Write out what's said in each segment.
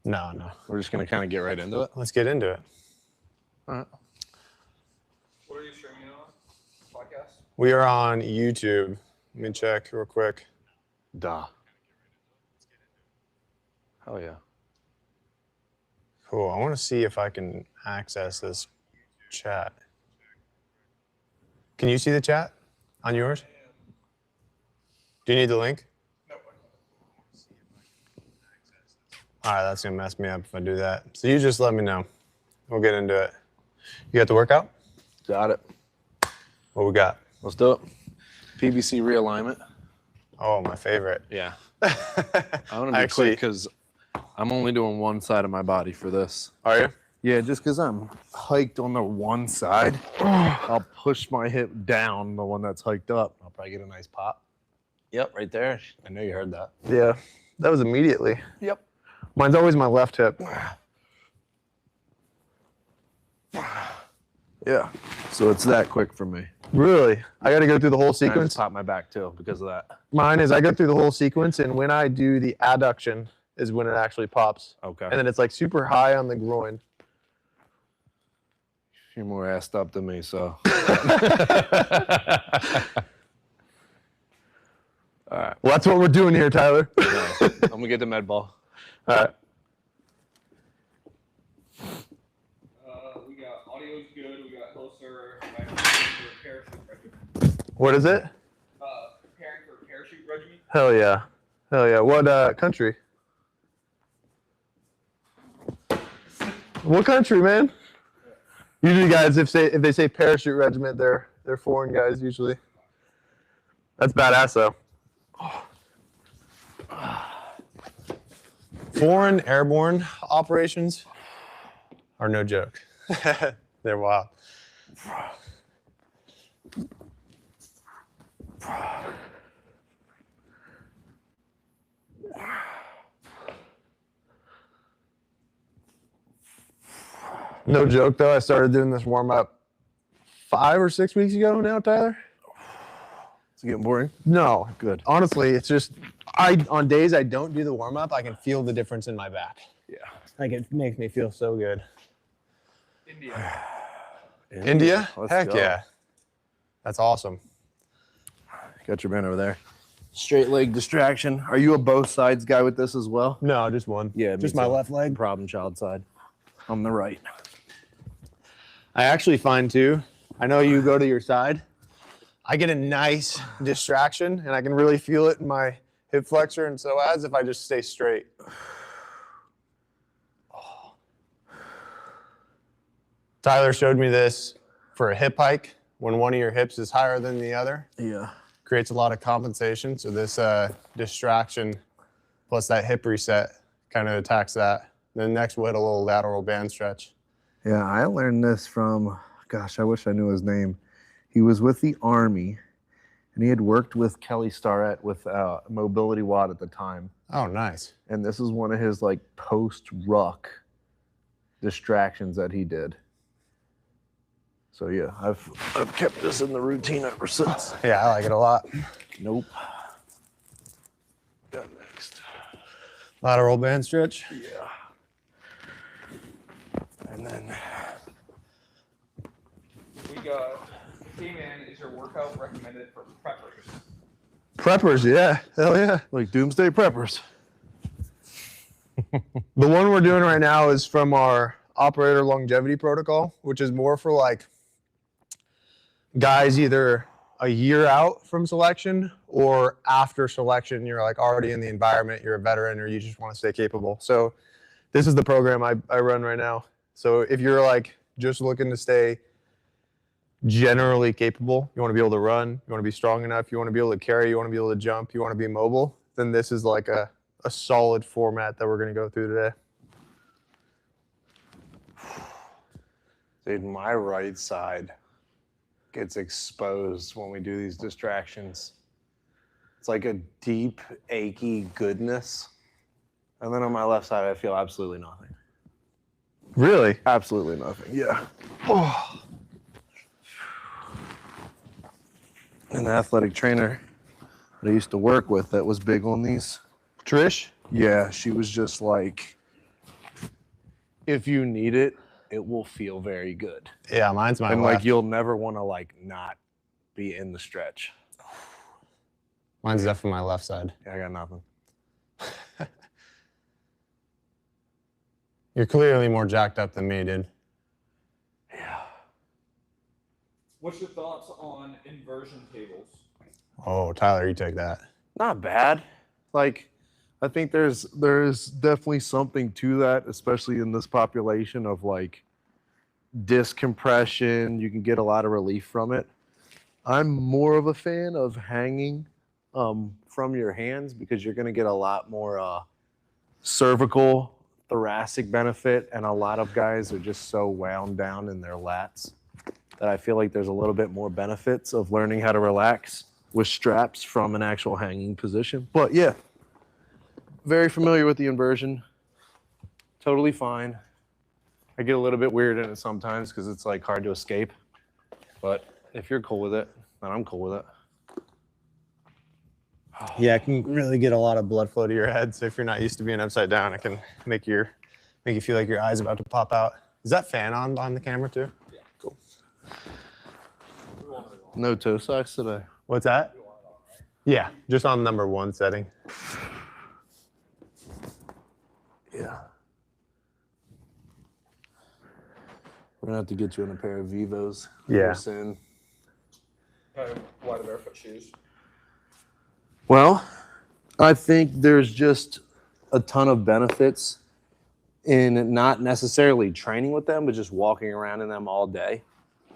No, no. We're just going to kind of get right into it. Let's get into it. All right. What are you streaming on? Podcast? We are on YouTube. Let me check real quick. Duh. Hell yeah. Cool. I want to see if I can access this chat. Can you see the chat on yours? Do you need the link? No. All right, that's going to mess me up if I do that. So you just let me know. We'll get into it. You got the workout? Got it. What we got? Let's do it. PVC realignment. Oh, my favorite. Yeah. I'm going to be quick because I'm only doing one side of my body for this. Are you? Yeah, just because I'm hiked on the one side, I'll push my hip down, the one that's hiked up. I'll probably get a nice pop. Yep, right there. I know you heard that. Yeah, that was immediately. Yep. Mine's always my left hip. Yeah. So it's that quick for me. Really? I got to go through the whole I just sequence? pop my back too because of that. Mine is I go through the whole sequence, and when I do the adduction is when it actually pops. Okay. And then it's like super high on the groin. You're more assed up than me, so. All right. Well, that's what we're doing here, Tyler. Nice. I'm going to get the med ball. All right. We got audio's good. We got Hilser for parachute regimen. What is it? Preparing for parachute regimen. Hell yeah. Hell yeah. What country? What country, man? Usually, guys, if they say parachute regiment, they're foreign guys usually. That's badass, though. Foreign airborne operations are no joke. They're wild. No joke, though. I started doing this warm-up 5 or 6 weeks ago now, Tyler. Is it getting boring? No. Good. Honestly, it's just, on days I don't do the warm-up, I can feel the difference in my back. Yeah. Like, it makes me feel so good. India. India? Let's Heck go. yeah. That's awesome. Got your man over there. Straight leg distraction. Are you a both sides guy with this as well? No, just one. Yeah, me just my too. left leg. Problem child side. On the right. I actually find, too, I know you go to your side. I get a nice distraction, and I can really feel it in my hip flexor and psoas if I just stay straight. Oh. Tyler showed me this for a hip hike. When one of your hips is higher than the other, Yeah. creates a lot of compensation. So this distraction plus that hip reset kind of attacks that. Then next we'll hit a little lateral band stretch. Yeah, I learned this from, gosh, I wish I knew his name. He was with the Army, and he had worked with Kelly Starrett with Mobility Watt at the time. Oh, nice. And this is one of his like post-ruck distractions that he did. So yeah, I've kept this in the routine ever since. Yeah, I like it a lot. Nope. Got next. Lateral band stretch. Yeah. And then We got K-Man, is your workout recommended for preppers? Preppers, yeah. Hell yeah. like doomsday preppers. The one we're doing right now is from our operator longevity protocol, which is more for like guys either a year out from selection or after selection, you're like already in the environment, you're a veteran, or you just want to stay capable. So this is the program I run right now. So if you're like just looking to stay generally capable, you want to be able to run, you want to be strong enough, you want to be able to carry, you want to be able to jump, you want to be mobile, then this is like a solid format that we're going to go through today. Dude, my right side gets exposed when we do these distractions. It's like a deep, achy goodness. And then on my left side, I feel absolutely nothing. Really? Absolutely nothing, yeah. Oh. An athletic trainer that I used to work with that was big on these. Trish? Yeah, she was just like, if you need it, it will feel very good. Yeah, mine's my And left. like you'll never want to like not be in the stretch. Mine's definitely my left side. Yeah, I got nothing. You're clearly more jacked up than me, dude. Yeah. What's your thoughts on inversion tables? Oh, Tyler, you take that. Not bad. Like, I think there's definitely something to that, especially in this population of like disc compression. You can get a lot of relief from it. I'm more of a fan of hanging from your hands because you're going to get a lot more cervical, thoracic benefit, and a lot of guys are just so wound down in their lats that I feel like there's a little bit more benefits of learning how to relax with straps from an actual hanging position. But yeah, very familiar with the inversion. Totally fine. I get a little bit weird in it sometimes because it's like hard to escape. But if you're cool with it, then I'm cool with it. Yeah, it can really get a lot of blood flow to your head. So if you're not used to being upside down, it can make you feel like your eye's about to pop out. Is that fan on the camera too? Yeah. Cool. No toe socks today. What's that? Yeah, just on number 1 setting. Yeah. We're gonna have to get you in a pair of Vivos. Yeah. Soon. Why the barefoot shoes? Well, I think there's just a ton of benefits in not necessarily training with them, but just walking around in them all day.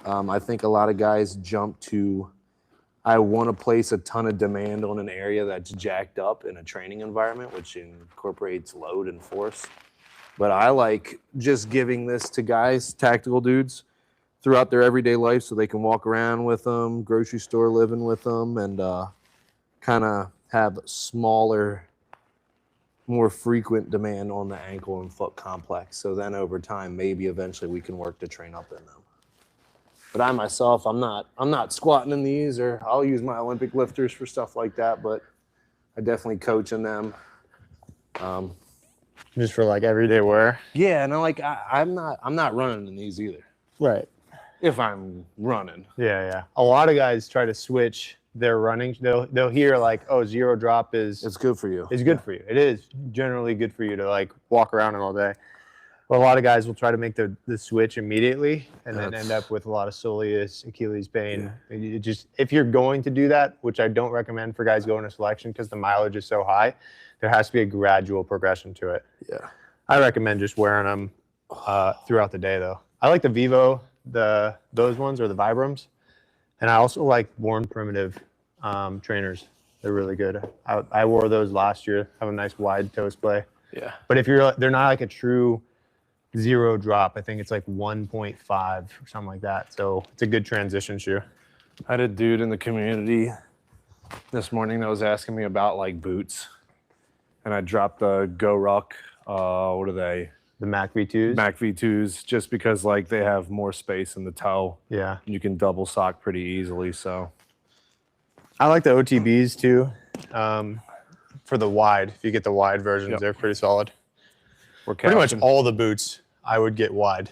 I think a lot of guys jump to, I want to place a ton of demand on an area that's jacked up in a training environment, which incorporates load and force. But I like just giving this to guys, tactical dudes, throughout their everyday life so they can walk around with them, grocery store living with them, and kind of have smaller, more frequent demand on the ankle and foot complex. So then over time, maybe eventually we can work to train up in them. But I myself, I'm not squatting in these, or I'll use my Olympic lifters for stuff like that, but I definitely coach in them. Just for like everyday wear. Yeah, and I'm not running in these either. Right. If I'm running. Yeah. A lot of guys try to switch their running. They'll hear like, oh, 0 drop is It's good for you. good for you. It is generally good for you to like walk around it all day. But a lot of guys will try to make the switch immediately and then end up with a lot of soleus, Achilles pain. And you just, if you're going to do that, which I don't recommend for guys going to selection because the mileage is so high, there has to be a gradual progression to it. Yeah. I recommend just wearing them throughout the day though. I like the Vivo, those ones, or the Vibrams. And I also like Born Primitive trainers. They're really good. I wore those last year. Have a nice wide toe splay. Yeah. But if they're not like a true 0 drop. I think it's like 1.5 or something like that. So it's a good transition shoe. I had a dude in the community this morning that was asking me about like boots. And I dropped the Go Ruck, what are they? The Mac V2s. Mac V2s, just because like they have more space in the toe. Yeah. You can double sock pretty easily, so. I like the OTBs too. For the wide, if you get the wide versions, they're pretty solid. We're Pretty much couching. all the boots I would get wide.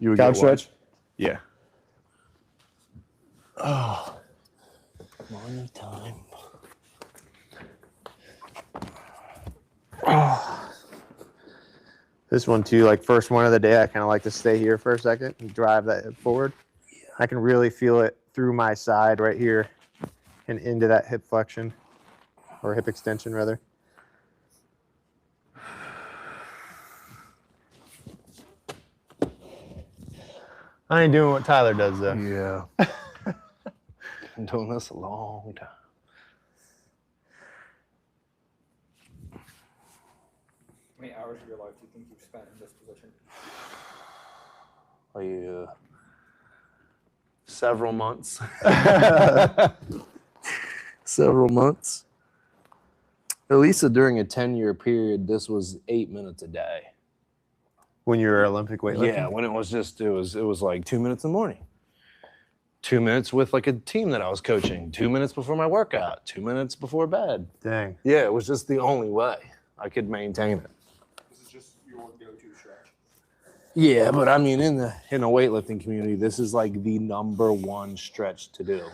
You would Couch get what? stretch? Yeah. Oh. Morning time. This one too, like first one of the day, I kind of like to stay here for a second and drive that hip forward. I can really feel it through my side right here and into that hip flexion or hip extension rather. I ain't doing what Tyler does though. Yeah. Been doing this a long time. How many hours of your life do you think you've spent in this position? Several months. Several months. At least during a 10-year period, this was 8 minutes a day. When you were Olympic weightlifting? Yeah, when it was like 2 minutes in the morning. 2 minutes with like a team that I was coaching. 2 minutes before my workout. 2 minutes before bed. Dang. Yeah, it was just the only way I could maintain it. This is just your go-to stretch. Yeah, but I mean, in the weightlifting community, this is like the #1 stretch to do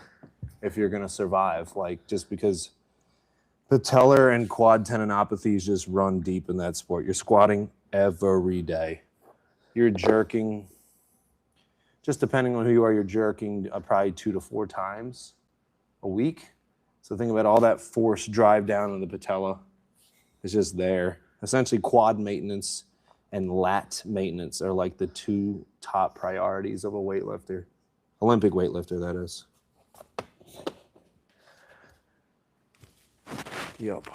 if you're gonna survive. Like, just because patellar and quad tendinopathies just run deep in that sport. You're squatting every day. You're jerking. Just depending on who you are, you're jerking probably 2 to 4 times a week. So think about all that force drive down on the patella. It's just there. Essentially, quad maintenance and lat maintenance are like the 2 top priorities of a weightlifter. Olympic weightlifter, that is. Yep.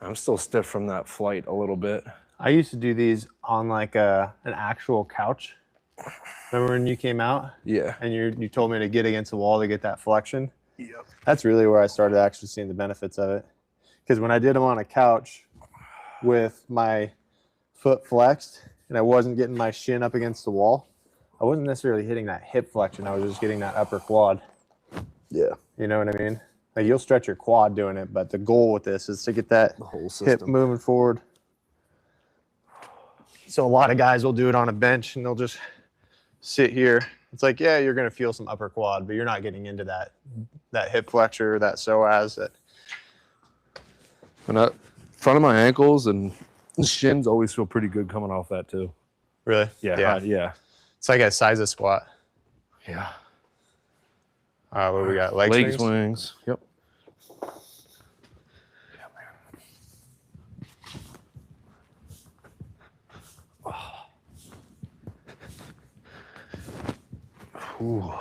I'm still stiff from that flight a little bit. I used to do these on like an actual couch. Remember when you came out Yeah. and you told me to get against the wall to get that flexion? Yep. That's really where I started actually seeing the benefits of it. Because when I did them on a couch with my foot flexed and I wasn't getting my shin up against the wall, I wasn't necessarily hitting that hip flexion. I was just getting that upper quad. Yeah. You know what I mean? Like, you'll stretch your quad doing it, but the goal with this is to get that The whole hip system. moving forward. So a lot of guys will do it on a bench and they'll just sit here. It's like, yeah, you're going to feel some upper quad, but you're not getting into that hip flexor, that psoas. And front of my ankles and shins always feel pretty good coming off that too. Really? Yeah. Yeah. It's like a size of squat. Yeah. What do we got? Leg Leg swings? swings. Yep. Ooh.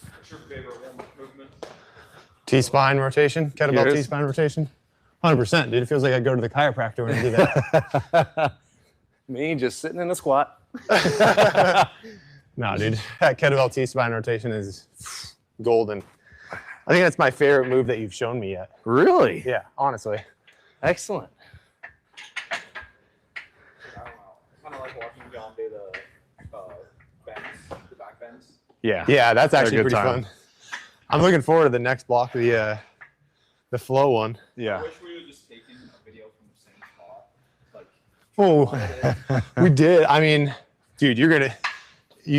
What's your favorite warm-up movement? T-spine rotation, kettlebell Yours? T-spine rotation. 100%, dude. It feels like I go to the chiropractor when I do that. Me just sitting in a squat. No, dude. That kettlebell T-spine rotation is golden. I think that's my favorite move that you've shown me yet. Really? Yeah, honestly. Excellent. I don't know. I kind of like watching John do the bends, the back bends. Yeah. Yeah, that's They're a actually good pretty time. fun. I'm looking forward to the next block, the flow one. I Yeah. wish we would just taken a video from the same spot. Like, Oh, we did. I mean, dude, you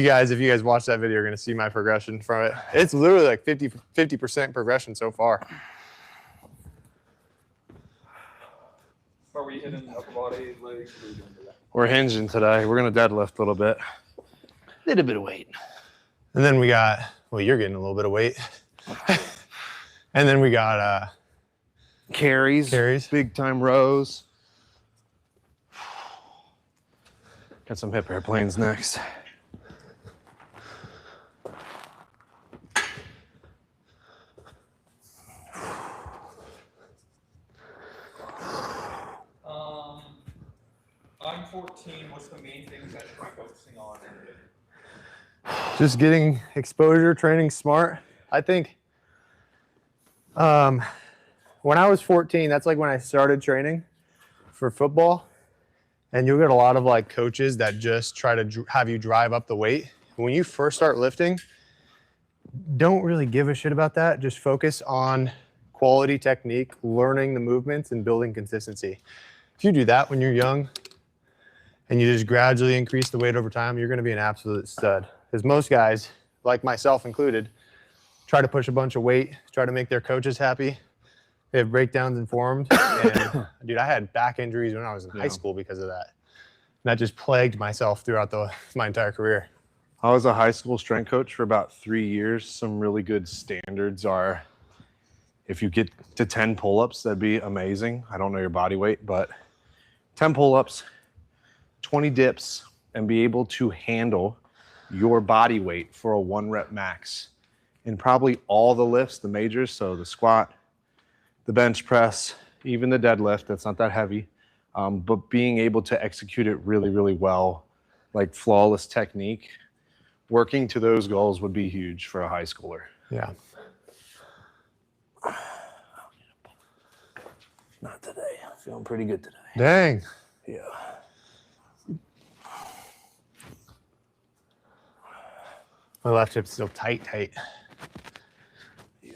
guys, if you guys watch that video, you're going to see my progression from it. It's literally like 50% progression so far. are we hitting upper body, legs? What are we doing today? We're hinging today. We're gonna deadlift a little bit. Did a bit of weight. And then we got, well, you're getting a little bit of weight. And then we got Carries. Big time rows. Got some hip airplanes next. I'm 14. What's the main things I should be focusing on? just getting exposure, training smart. I think when I was 14, that's like when I started training for football. And you'll get a lot of like coaches that just try to have you drive up the weight. When you first start lifting, don't really give a shit about that. Just focus on quality technique, learning the movements, and building consistency. If you do that when you're young and you just gradually increase the weight over time, you're going to be an absolute stud. Because most guys, like myself included, try to push a bunch of weight, try to make their coaches happy. They have breakdowns in forms. And dude, I had back injuries when I was in high school because of that. And that just plagued myself throughout my entire career. I was a high school strength coach for about 3 years. Some really good standards are if you get to 10 pull-ups, that'd be amazing. I don't know your body weight, but 10 pull-ups, 20 dips, and be able to handle your body weight for a 1 rep max in probably all the lifts, the majors, so the squat, the bench press, even the deadlift. That's not that heavy, but being able to execute it really, really well, like flawless technique, working to those goals would be huge for a high schooler. Yeah. Not today. I'm feeling pretty good today. Dang. Yeah. My left hip's still tight. Yeah.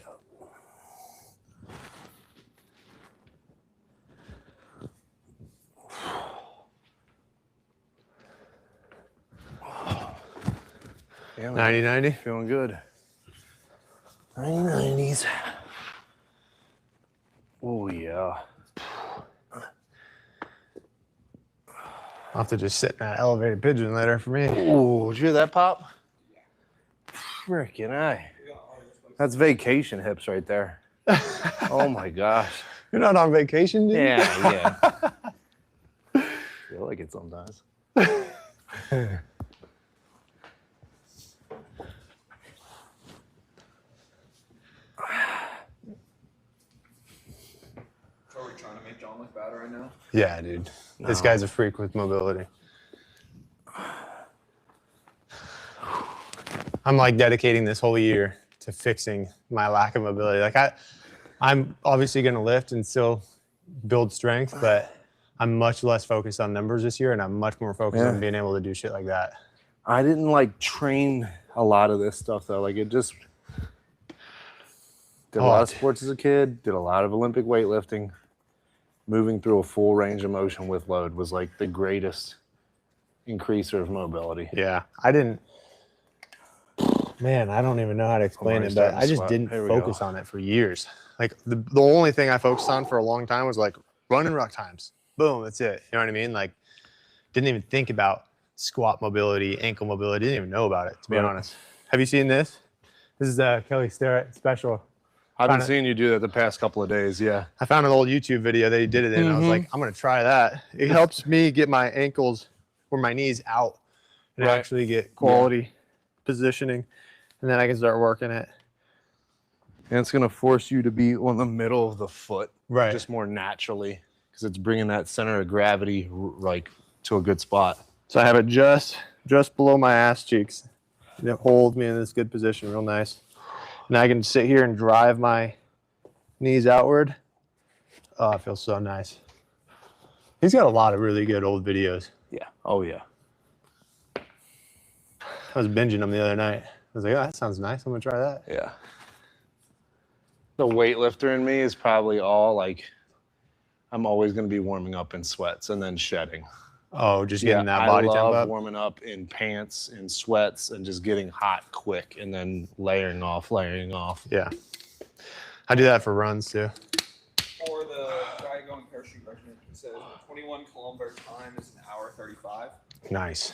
Yeah, man. 90-90. Feeling good. 90s. Oh yeah. I'll have to just sit in that elevated pigeon later for me. Oh, did you hear that pop? Freaking I. That's vacation hips right there. Oh my gosh. You're not on vacation, dude? Yeah. Feel like it sometimes. So are we trying to make John look bad right now? Yeah, dude. This No. guy's a freak with mobility. I'm like dedicating this whole year to fixing my lack of mobility. Like I'm obviously going to lift and still build strength, but I'm much less focused on numbers this year, and I'm much more focused Yeah. on being able to do shit like that. I didn't like train a lot of this stuff though. Like it just did a lot of sports as a kid, did a lot of Olympic weightlifting. Moving through a full range of motion with load was like the greatest increaser of mobility. Yeah, I didn't. Man, I don't even know how to explain already it, but starting to I just sweat. didn't Here we focus go. on it for years. Like the only thing I focused on for a long time was like run and ruck times. Boom, that's it. You know what I mean? Like didn't even think about squat mobility, ankle mobility. Didn't even know about it, to be Right. honest. Have you seen this? This is Kelly Starrett special. I've been Kinda- seeing you do that the past couple of days. Yeah. I found an old YouTube video that he did it in. And I was like, I'm gonna try that. It helps me get my ankles or my knees out and Right. actually get quality positioning, and then I can start working it. And it's going to force you to be on the middle of the foot Right. just more naturally because it's bringing that center of gravity like to a good spot. So I have it just below my ass cheeks. And it holds me in this good position, real nice. And I can sit here and drive my knees outward. Oh, it feels so nice. He's got a lot of really good old videos. Yeah. Oh, yeah. I was binging them the other night. I was like, oh, that sounds nice. I'm gonna try that. Yeah. The weightlifter in me is probably all like, I'm always going to be warming up in sweats and then shedding. Oh, just getting that body I temp love up. warming up in pants and sweats and just getting hot quick and then layering off. Yeah. I do that for runs too. For the guy going parachute regimen, it says 21 kilometer time is an hour 35. Nice.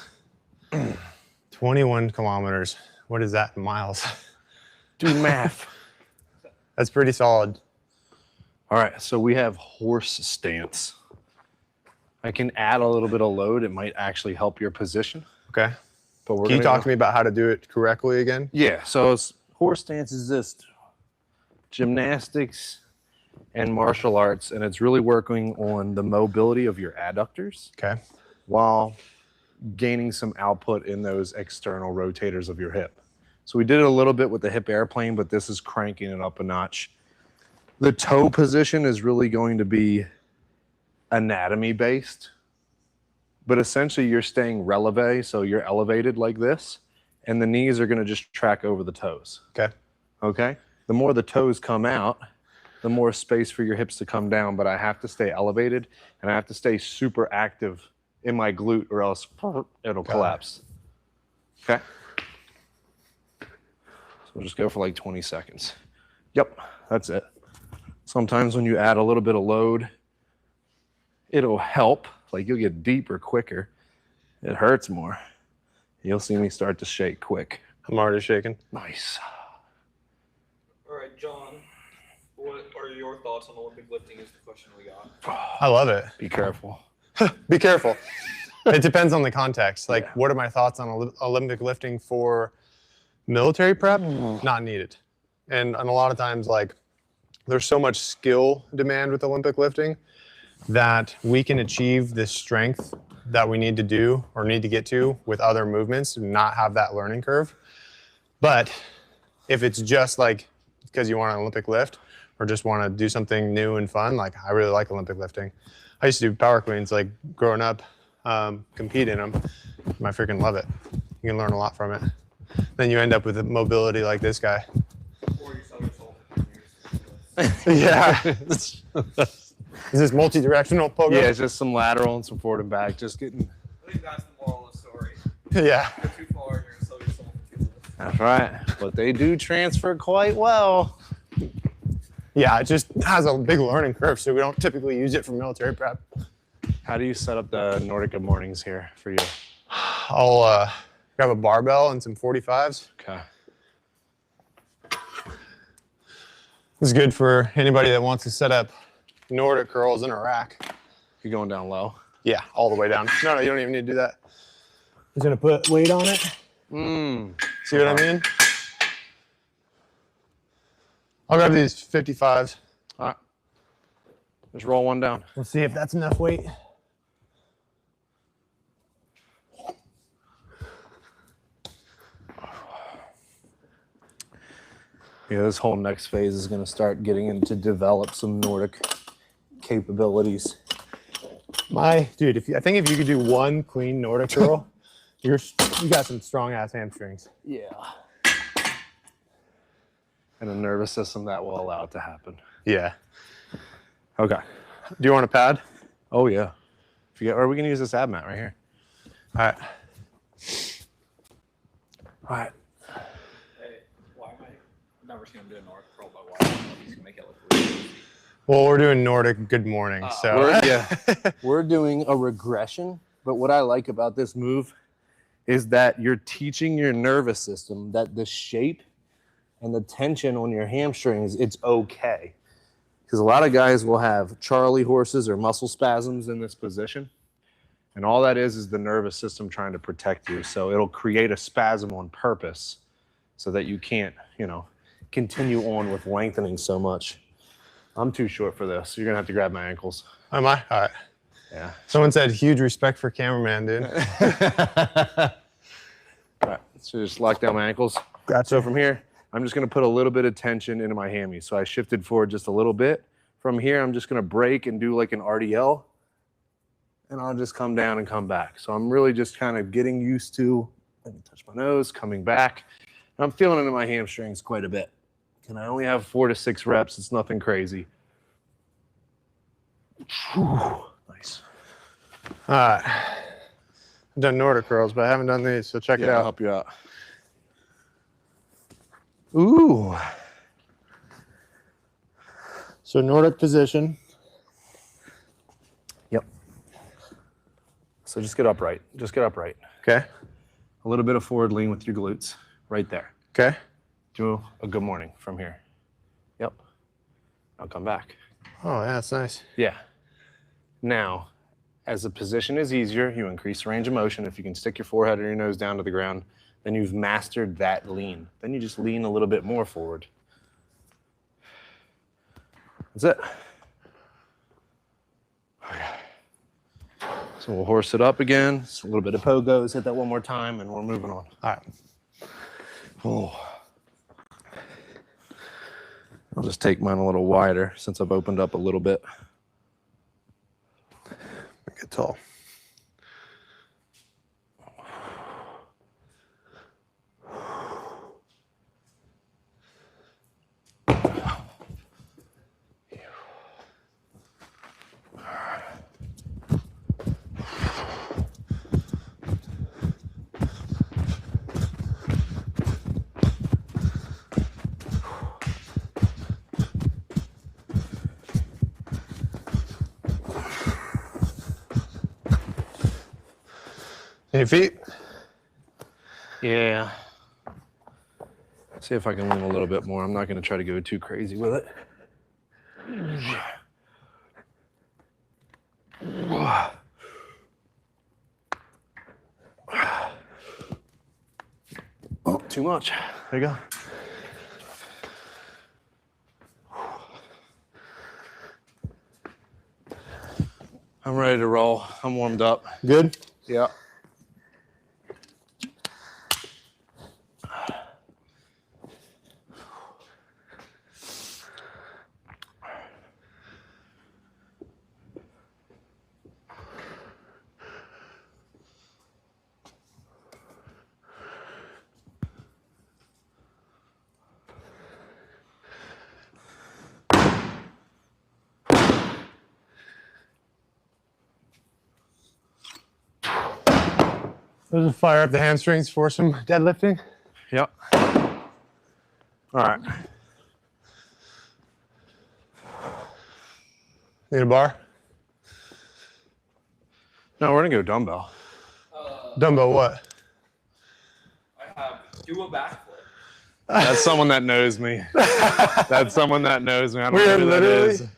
21 kilometers. What is that in miles? Do math. That's pretty solid. All right, so we have horse stance. I can add a little bit of load. It might actually help your position. Okay. But we're Can you gonna talk to me about how to do it correctly again? Yeah, so horse stance is just gymnastics and martial arts, and it's really working on the mobility of your adductors Okay. while gaining some output in those external rotators of your hip. So we did it a little bit with the hip airplane, but this is cranking it up a notch. The toe position is really going to be anatomy based, but essentially you're staying releve, so you're elevated like this, and the knees are going to just track over the toes. Okay. Okay? The more the toes come out, the more space for your hips to come down, but I have to stay elevated and I have to stay super active in my glute or else it'll collapse. Okay? So we'll just go for like 20 seconds. Yep, that's it. Sometimes when you add a little bit of load, it'll help. Like you'll get deeper quicker. It hurts more. You'll see me start to shake quick. I'm already shaking. Nice. All right, John, what are your thoughts on Olympic lifting is the question we got. I love it. Be careful. Be careful. It depends on the context. Like, Yeah. what are my thoughts on Olympic lifting for military prep? Not needed. And a lot of times, like, there's so much skill demand with Olympic lifting that we can achieve this strength that we need to do or need to get to with other movements and not have that learning curve. But if it's just like because you want an Olympic lift or just want to do something new and fun, like I really like Olympic lifting. I used to do power cleans like growing up, compete in them. I freaking love it. You can learn a lot from it. then you end up with a mobility like this guy. Or you sell your soul for 10 years. Yeah. Is this multi-directional pogo? Yeah, it's just some lateral and some forward and back. Just getting. I think that's the moral of the story. Yeah. Go too far and you're gonna sell your soul for 2 minutes. That's right. But they do transfer quite well. Yeah, it just has a big learning curve, so we don't typically use it for military prep. How do you set up the Nordica mornings here for you? I'll grab a barbell and some 45s. Okay. This is good for anybody that wants to set up Nordic curls in a rack. You're going down low. Yeah, all the way down. No, you don't even need to do that. I'm just gonna put weight on it. See what I mean? I'll grab these 55s. All right. Just roll one down. Let's see if that's enough weight. Yeah, this whole next phase is going to start getting into develop some Nordic capabilities. Dude, I think if you could do one clean Nordic curl, you got some strong ass hamstrings. Yeah. And a nervous system that will allow it to happen. Yeah. Okay. Do you want a pad? Oh yeah. Or we can use this ab mat right here. All right. All right. Hey, why am I? I've never seen him do a North curl, but why? He's gonna make it look really easy. Well, we're doing Nordic good morning, so. We're doing a regression, but what I like about this move is that you're teaching your nervous system that the shape and the tension on your hamstrings, it's okay. Because a lot of guys will have Charlie horses or muscle spasms in this position. And all that is the nervous system trying to protect you. So it'll create a spasm on purpose so that you can't, continue on with lengthening so much. I'm too short for this. You're going to have to grab my ankles. Am I? All right. Yeah. Someone said huge respect for cameraman, dude. All right, so just lock down my ankles. Gotcha. So from here, I'm just gonna put a little bit of tension into my hammy. So I shifted forward just a little bit. From here, I'm just gonna break and do like an RDL, and I'll just come down and come back. So I'm really just kind of getting used to, let me touch my nose, coming back. I'm feeling it in my hamstrings quite a bit. And I only have 4 to 6 reps. It's nothing crazy. Whew, nice. All right. I've done Nordic curls, but I haven't done these, so check it I'll out. help you out. Ooh. So Nordic position. Yep. So just get upright. Just get upright. Okay. A little bit of forward lean with your glutes right there. Okay. Do a good morning from here. Yep. Now come back. Oh, yeah, that's nice. Yeah. Now, as the position is easier, you increase the range of motion. If you can stick your forehead or your nose down to the ground, then you've mastered that lean. Then you just lean a little bit more forward. That's it. Okay. So we'll horse it up again. Just a little bit of pogos. Hit that one more time, and we're moving on. All right. Oh. I'll just take mine a little wider since I've opened up a little bit. Make it tall. Any feet? Yeah. See if I can lean a little bit more. I'm not going to try to go too crazy with it. Oh, too much. There you go. I'm ready to roll. I'm warmed up. Good? Yeah. Those will fire up the hamstrings for some deadlifting. Yep. All right. Need a bar? No, we're gonna go dumbbell. Dumbbell what? I have do a backflip. That's someone that knows me. That's someone that knows me. I don't We know are who that literally, is.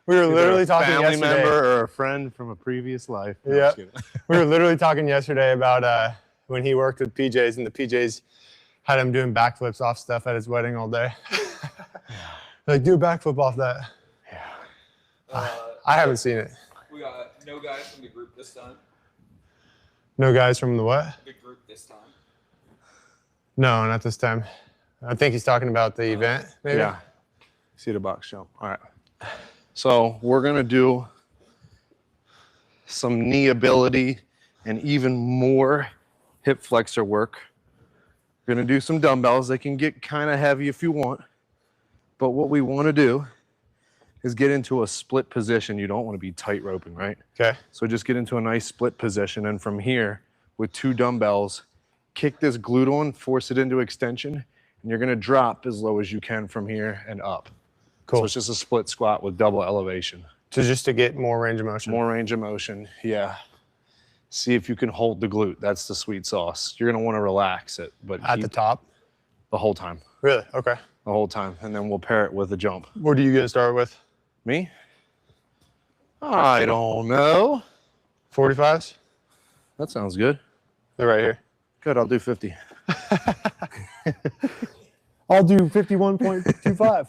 we were Either literally a talking family yesterday. member or a friend from a previous life. No, Yeah. just kidding. We were literally talking yesterday about when he worked with PJs and the PJs had him doing backflips off stuff at his wedding all day. Like, do a backflip off that. I haven't seen it. We got no guys from the group this time. No guys from the what? The group this time. No, not this time. I think he's talking about the event, maybe. Yeah. See the box jump. All right. So we're gonna do some knee ability and even more hip flexor work. We're gonna do some dumbbells. They can get kind of heavy if you want, but what we want to do is get into a split position. You don't want to be tight roping, right? Okay. So just get into a nice split position, and from here, with 2 dumbbells, kick this glute on, force it into extension, and you're gonna drop as low as you can from here and up. Cool. So it's just a split squat with double elevation. So just to get more range of motion. More range of motion, yeah. See if you can hold the glute. That's the sweet sauce. You're gonna wanna relax it, but At keep the top? the whole time, Really? Okay. the whole time. And then we'll pair it with a jump. What are you going to start with? Me? I don't know. 45s? That sounds good. They're right here. Good, I'll do 50. I'll do 51.25.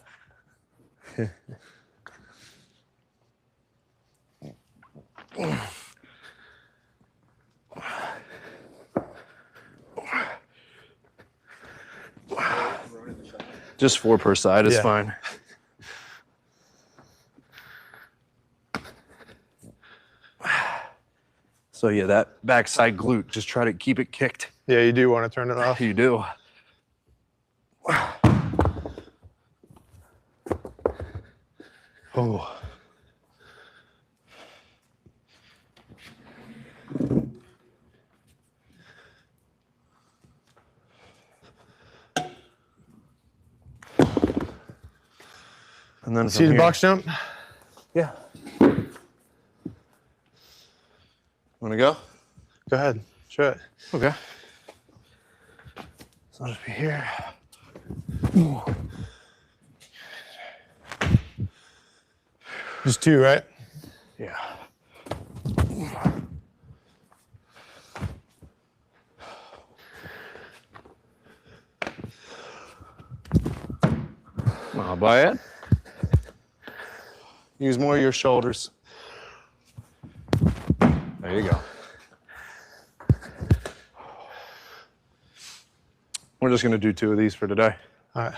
Just 4 per side is Yeah. fine. So yeah, that backside glute, just try to keep it kicked. Yeah, you do want to turn it off. You do. Oh. And then See from the here- box jump? Yeah. Want to go? Go ahead. Show it. Okay. So I'll just be here. Just 2, right? Yeah. Not bad. Use more of your shoulders. There you go. We're just going to do 2 of these for today. All right.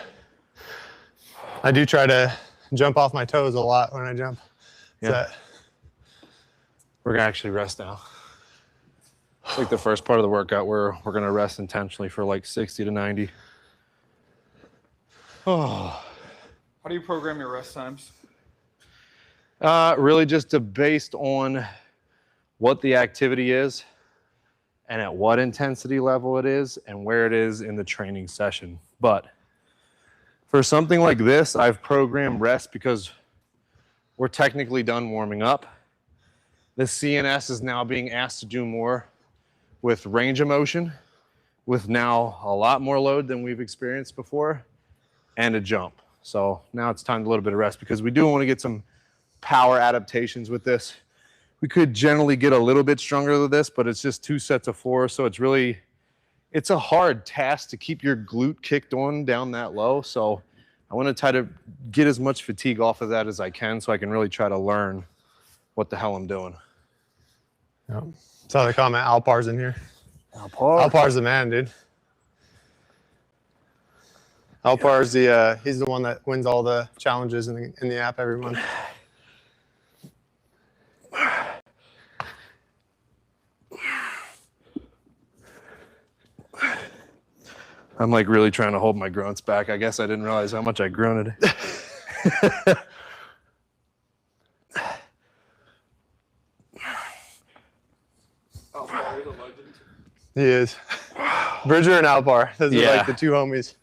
I do try to jump off my toes a lot when I jump. Yeah. That, We're going to actually rest now. It's like the first part of the workout where we're going to rest intentionally for like 60 to 90. Oh. How do you program your rest times? Really just based on what the activity is and at what intensity level it is and where it is in the training session. But for something like this, I've programmed rest because we're technically done warming up. The CNS is now being asked to do more with range of motion, with now a lot more load than we've experienced before, and a jump. So now it's time to a little bit of rest because we do want to get some power adaptations with this. We could generally get a little bit stronger with this, but it's just 2 sets of 4. So it's a hard task to keep your glute kicked on down that low. So I want to try to get as much fatigue off of that as I can so I can really try to learn what the hell I'm doing. yep. Saw the comment, Alpar's in here. Alpar. Alpar's the man, dude. Alpar's he's the one that wins all the challenges in the app every month. I'm like really trying to hold my grunts back. I guess I didn't realize how much I grunted. Alpar is a legend. He is. Bridger and Alpar. Those are Yeah. like the two homies.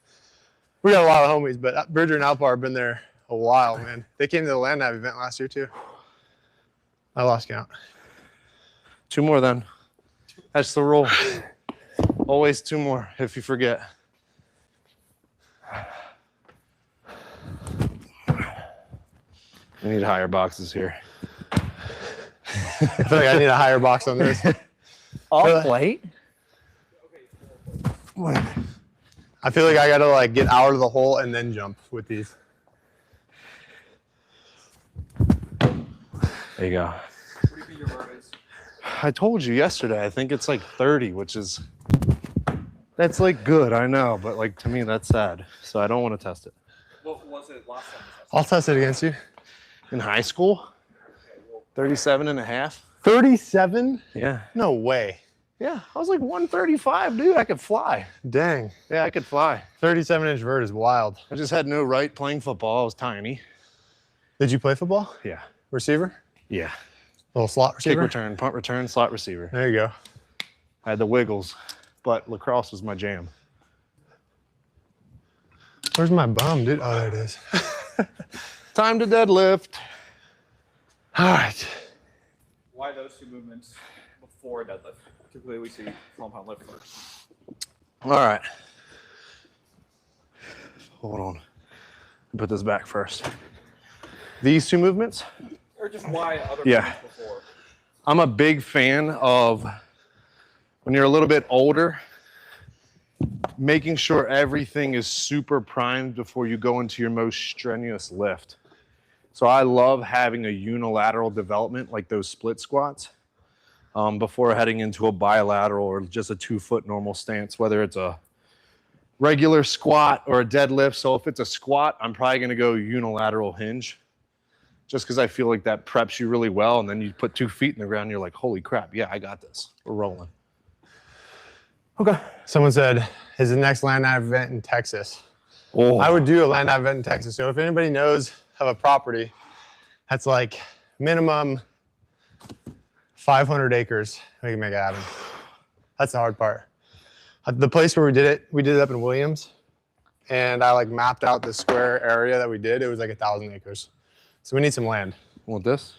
We got a lot of homies, but Bridger and Alpar have been there a while, man. They came to the Land Nav event last year too. I lost count. 2 more then. That's the rule. Always 2 more if you forget. We need higher boxes here. I feel like I need a higher box on this. Off plate? I feel like I gotta like get out of the hole and then jump with these. There you go. What do you think your vert is? I told you yesterday, I think it's like 30, which is, that's like good, I know, but like to me, that's sad. So I don't want to test it. What was it last time? I'll test it against you. In high school, 37 and a half. 37? Yeah. No way. Yeah, I was like 135, dude. I could fly. Dang. Yeah, I could fly. 37-inch vert is wild. I just had no right playing football. I was tiny. Did you play football? Yeah. Receiver? Yeah. Little slot Kick receiver? return, punt return, slot receiver. There you go. I had the wiggles, but lacrosse was my jam. Where's my bum, dude? Oh, there it is. Time to deadlift. All right. Why those 2 movements before deadlift? Typically, we see compound lift first. All right. Hold on. Put this back first. These 2 movements, Or just why other Yeah. movements before? I'm a big fan of when you're a little bit older, making sure everything is super primed before you go into your most strenuous lift. So I love having a unilateral development like those split squats before heading into a bilateral or just a 2-foot normal stance, whether it's a regular squat or a deadlift. So if it's a squat, I'm probably going to go unilateral hinge just because I feel like that preps you really well. And then you put 2 feet in the ground and you're like, holy crap, yeah, I got this. We're rolling. Okay. Someone said, is the next Land Nav event in Texas? Oh, I would do a Land Nav event in Texas. So if anybody knows of a property that's like minimum 500 acres, we can make it happen. That's the hard part. The place where we did it up in Williams, and I like mapped out the square area that we did. It was like 1,000 acres. So we need some land. want this?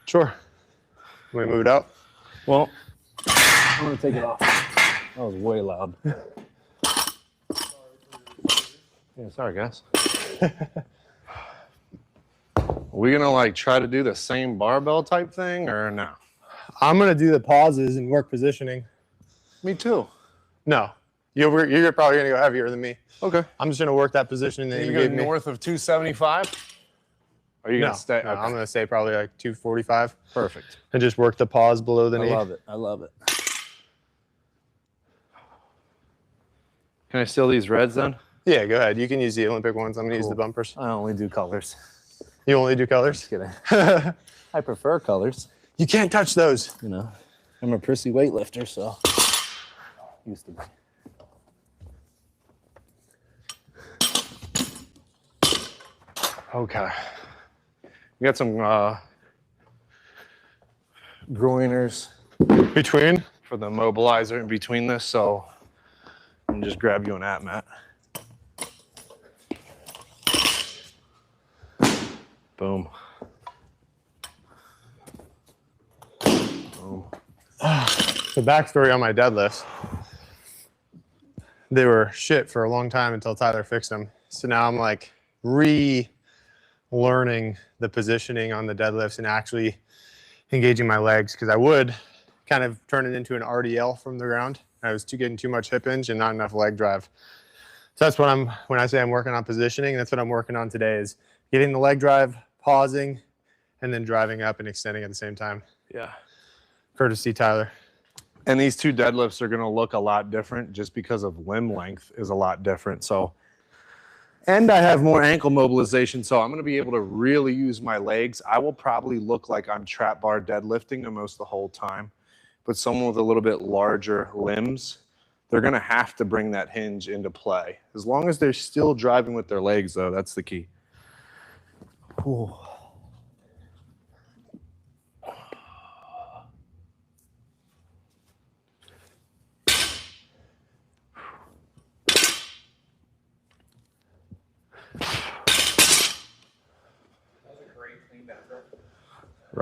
Sure. Can we move it out? Well, I'm going to take it off. That was way loud. Yeah, sorry, guys. Are we going to like try to do the same barbell type thing or no? I'm gonna do the pauses and work positioning. Me too. No, you're probably gonna go heavier than me. Okay. I'm just gonna work that positioning that You you go gave me. north of 275? Or are you No, going to stay? no, Okay. I'm gonna say probably like 245 Perfect. and just work the pause below the I knee. love it. I love it. Can I steal these reds then? Yeah, go ahead. You can use the Olympic ones. I'm gonna use the Cool. bumpers. I only do colors. You only do colors? Just kidding. I prefer colors. You can't touch those. You know, I'm a prissy weightlifter, so used to be. Okay. We got some groiners Between? for the mobilizer in between this, so I'm gonna just grab you an at mat. Boom. Boom. The backstory on my deadlifts. They were shit for a long time until Tyler fixed them. So now I'm like relearning the positioning on the deadlifts and actually engaging my legs, because I would kind of turn it into an RDL from the ground. I was getting too much hip hinge and not enough leg drive. So that's what when I say I'm working on positioning, that's what I'm working on today, is getting the leg drive, pausing, and then driving up and extending at the same time. Yeah. Courtesy Tyler. And these 2 deadlifts are going to look a lot different just because of limb length is a lot different. So, and I have more ankle mobilization, so I'm going to be able to really use my legs. I will probably look like I'm trap bar deadlifting almost the whole time, but someone with a little bit larger limbs, they're going to have to bring that hinge into play. As long as they're still driving with their legs, though, that's the key. Ooh.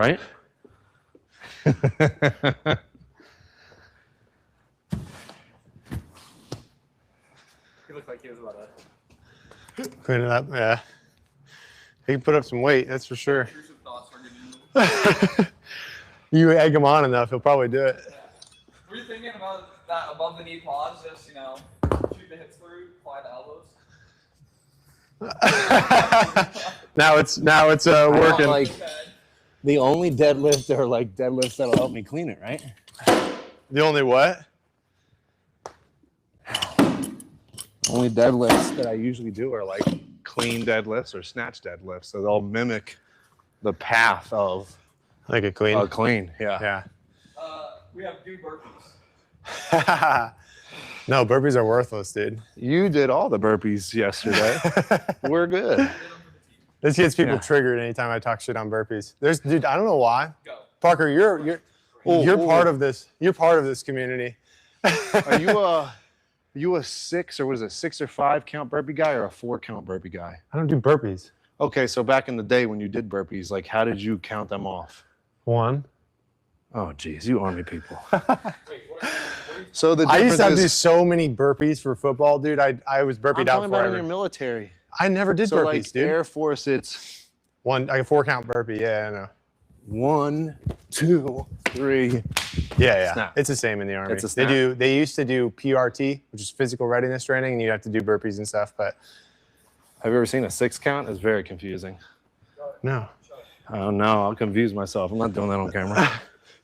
Right? He looked like he was about to. Clean it up. Yeah. He can put up some weight, that's for sure. Intrusive thoughts were getting. You egg him on enough, he'll probably do it. Were you thinking about that above the knee pause? Just shoot the hips through, fly the elbows. now it's working. Like the only deadlift or like deadlifts that'll help me clean it, right? The only what? Only deadlifts that I usually do are like clean deadlifts or snatch deadlifts. So they'll mimic the path of Like a clean. a clean. Yeah. Yeah. We have do burpees. No, burpees are worthless, dude. You did all the burpees yesterday. We're good. This gets people Yeah. triggered anytime I talk shit on burpees. Dude, I don't know why. Go. Parker, you're part of this. You're part of this community. Are you a 6 or was it 6 or 5 count burpee guy or a 4 count burpee guy? I don't do burpees. Okay, so back in the day when you did burpees, like how did you count them off? 1. Oh, geez, you army people. Wait, what So the I used to have to do difference so many burpees for football, dude. I was I'm burpeed talking out about in your forever. military. I never did So burpees, like dude. Air Force, it's 1, like a 4 count burpee. Yeah, I know. 1, 2, 3. Yeah. Snap. It's the same in the army. It's a snap. They used to do PRT, which is physical readiness training, and you have to do burpees and stuff. But Have you ever seen a 6 count? It's very confusing. no. Oh no, I'll confuse myself. I'm not doing that on camera.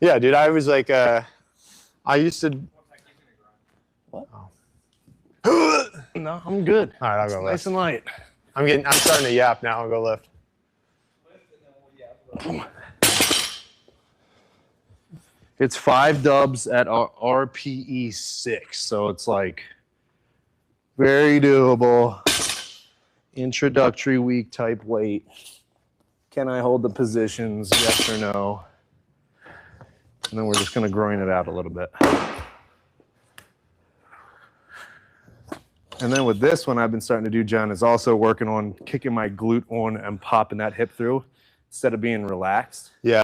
Yeah, dude. I was like, I used to. What? All No, I'm good. right, I'll go Nice lift. and light. I'm starting to yap now. I'll go lift. It's 5 dubs at RPE 6, so it's like very doable. Introductory week type weight. Can I hold the positions? Yes or no? And then we're just gonna groin it out a little bit. And then with this one I've been starting to do, John, is also working on kicking my glute on and popping that hip through instead of being relaxed. Yeah,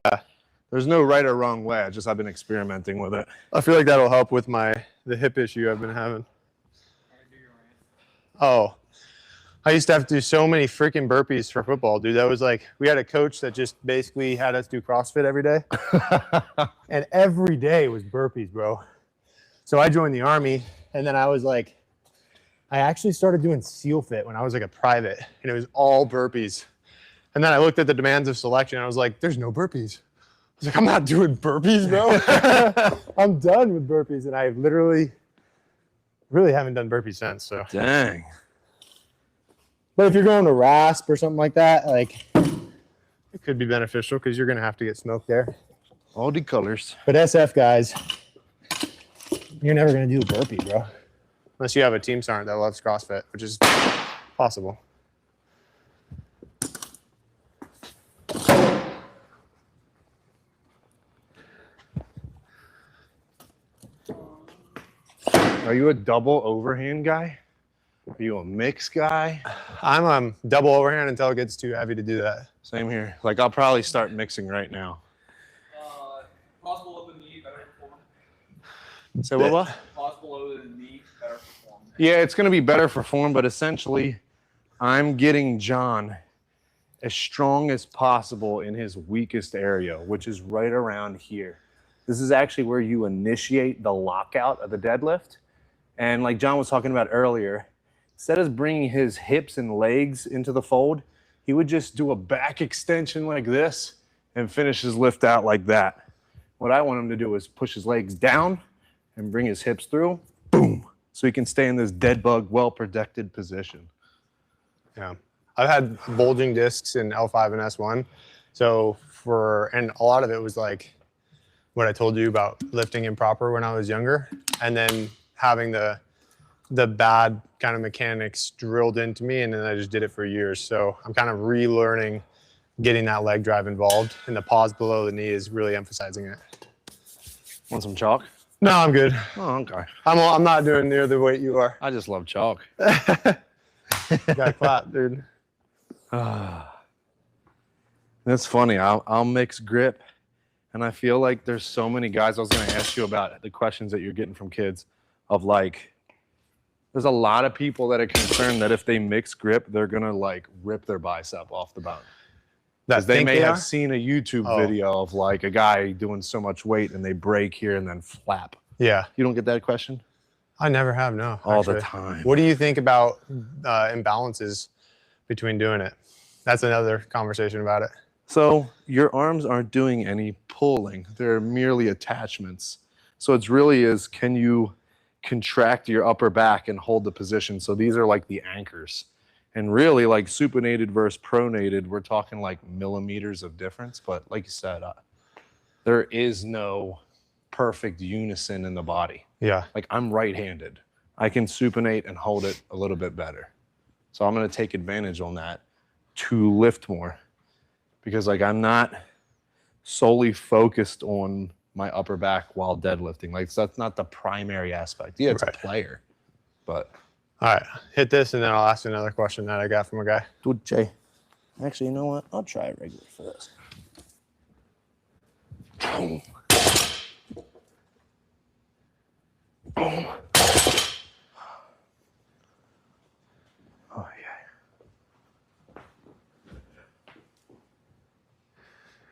There's no right or wrong way. I've been experimenting with it. I feel like that'll help with the hip issue I've been having. Oh, I used to have to do so many freaking burpees for football, dude. That was like, we had a coach that just basically had us do CrossFit every day. And every day was burpees, bro. So I joined the Army, and then I was like, I actually started doing SEAL Fit when I was like a private, and it was all burpees. And then I looked at the demands of selection, and I was like, there's no burpees. I was like, I'm not doing burpees, bro. I'm done with burpees, and I really haven't done burpees since. So, Dang. but if you're going to RASP or something like that, like, it could be beneficial because you're gonna have to get smoked there. All the colors. But SF guys, you're never gonna do a burpee, bro. Unless you have a team sergeant that loves CrossFit, which is possible. Are you a double overhand guy? Are you a mix guy? I'm double overhand until it gets too heavy to do that. Same here. Like I'll probably start mixing right now. Pause below the knee, better perform. Say what? Pause below the knee, better perform. Yeah, it's gonna be better for form, but essentially, I'm getting John as strong as possible in his weakest area, which is right around here. This is actually where you initiate the lockout of the deadlift. And like John was talking about earlier, instead of bringing his hips and legs into the fold, he would just do a back extension like this and finish his lift out like that. What I want him to do is push his legs down and bring his hips through, boom, so he can stay in this dead bug, well-protected position. Yeah. I've had bulging discs in L5 and S1. So and a lot of it was like what I told you about lifting improper when I was younger, and then having the bad kind of mechanics drilled into me, and then I just did it for years. So I'm kind of relearning getting that leg drive involved, and the pause below the knee is really emphasizing it. Want some chalk? No, I'm good. Oh, okay. I'm not doing near the weight you are. I just love chalk. Got clap, dude. That's funny. I'll mix grip, and I feel like there's so many guys. I was going to ask you about the questions that you're getting from kids of like, there's a lot of people that are concerned that if they mix grip, they're going to like rip their bicep off the bone. Because they may have seen a YouTube video of like a guy doing so much weight and they break here and then flap. Yeah. You don't get that question? I never have, no. All the time. What do you think about imbalances between doing it? That's another conversation about it. So your arms aren't doing any pulling. They're merely attachments. So it's really is, can you contract your upper back and hold the position? So these are like the anchors. And really like supinated versus pronated, we're talking like millimeters of difference. But like you said, there is no perfect unison in the body. Yeah. Like I'm right-handed. I can supinate and hold it a little bit better. So I'm going to take advantage on that to lift more. Because like I'm not solely focused on my upper back while deadlifting. Like that's not the primary aspect. Yeah, it's a player, but. All right, hit this and then I'll ask you another question that I got from a guy. Dude, Jay, actually, you know what? I'll try it regular for this. Boom. Boom. Oh, yeah.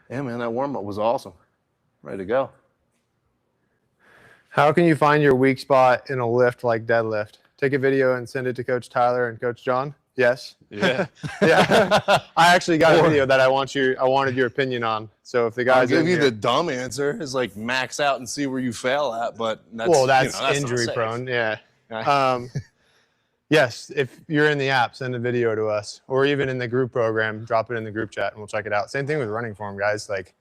Yeah, man, that warm-up was awesome. Ready to go. How can you find your weak spot in a lift like deadlift? Take a video and send it to Coach Tyler and Coach John? Yes. Yeah. Yeah. I actually got a video that I wanted your opinion on. So if the guys I'll give you the dumb answer is like max out and see where you fail at, but that's injury prone. Yeah. Yes, if you're in the app, send a video to us, or even in the group program, drop it in the group chat and we'll check it out. Same thing with running form, guys. Like,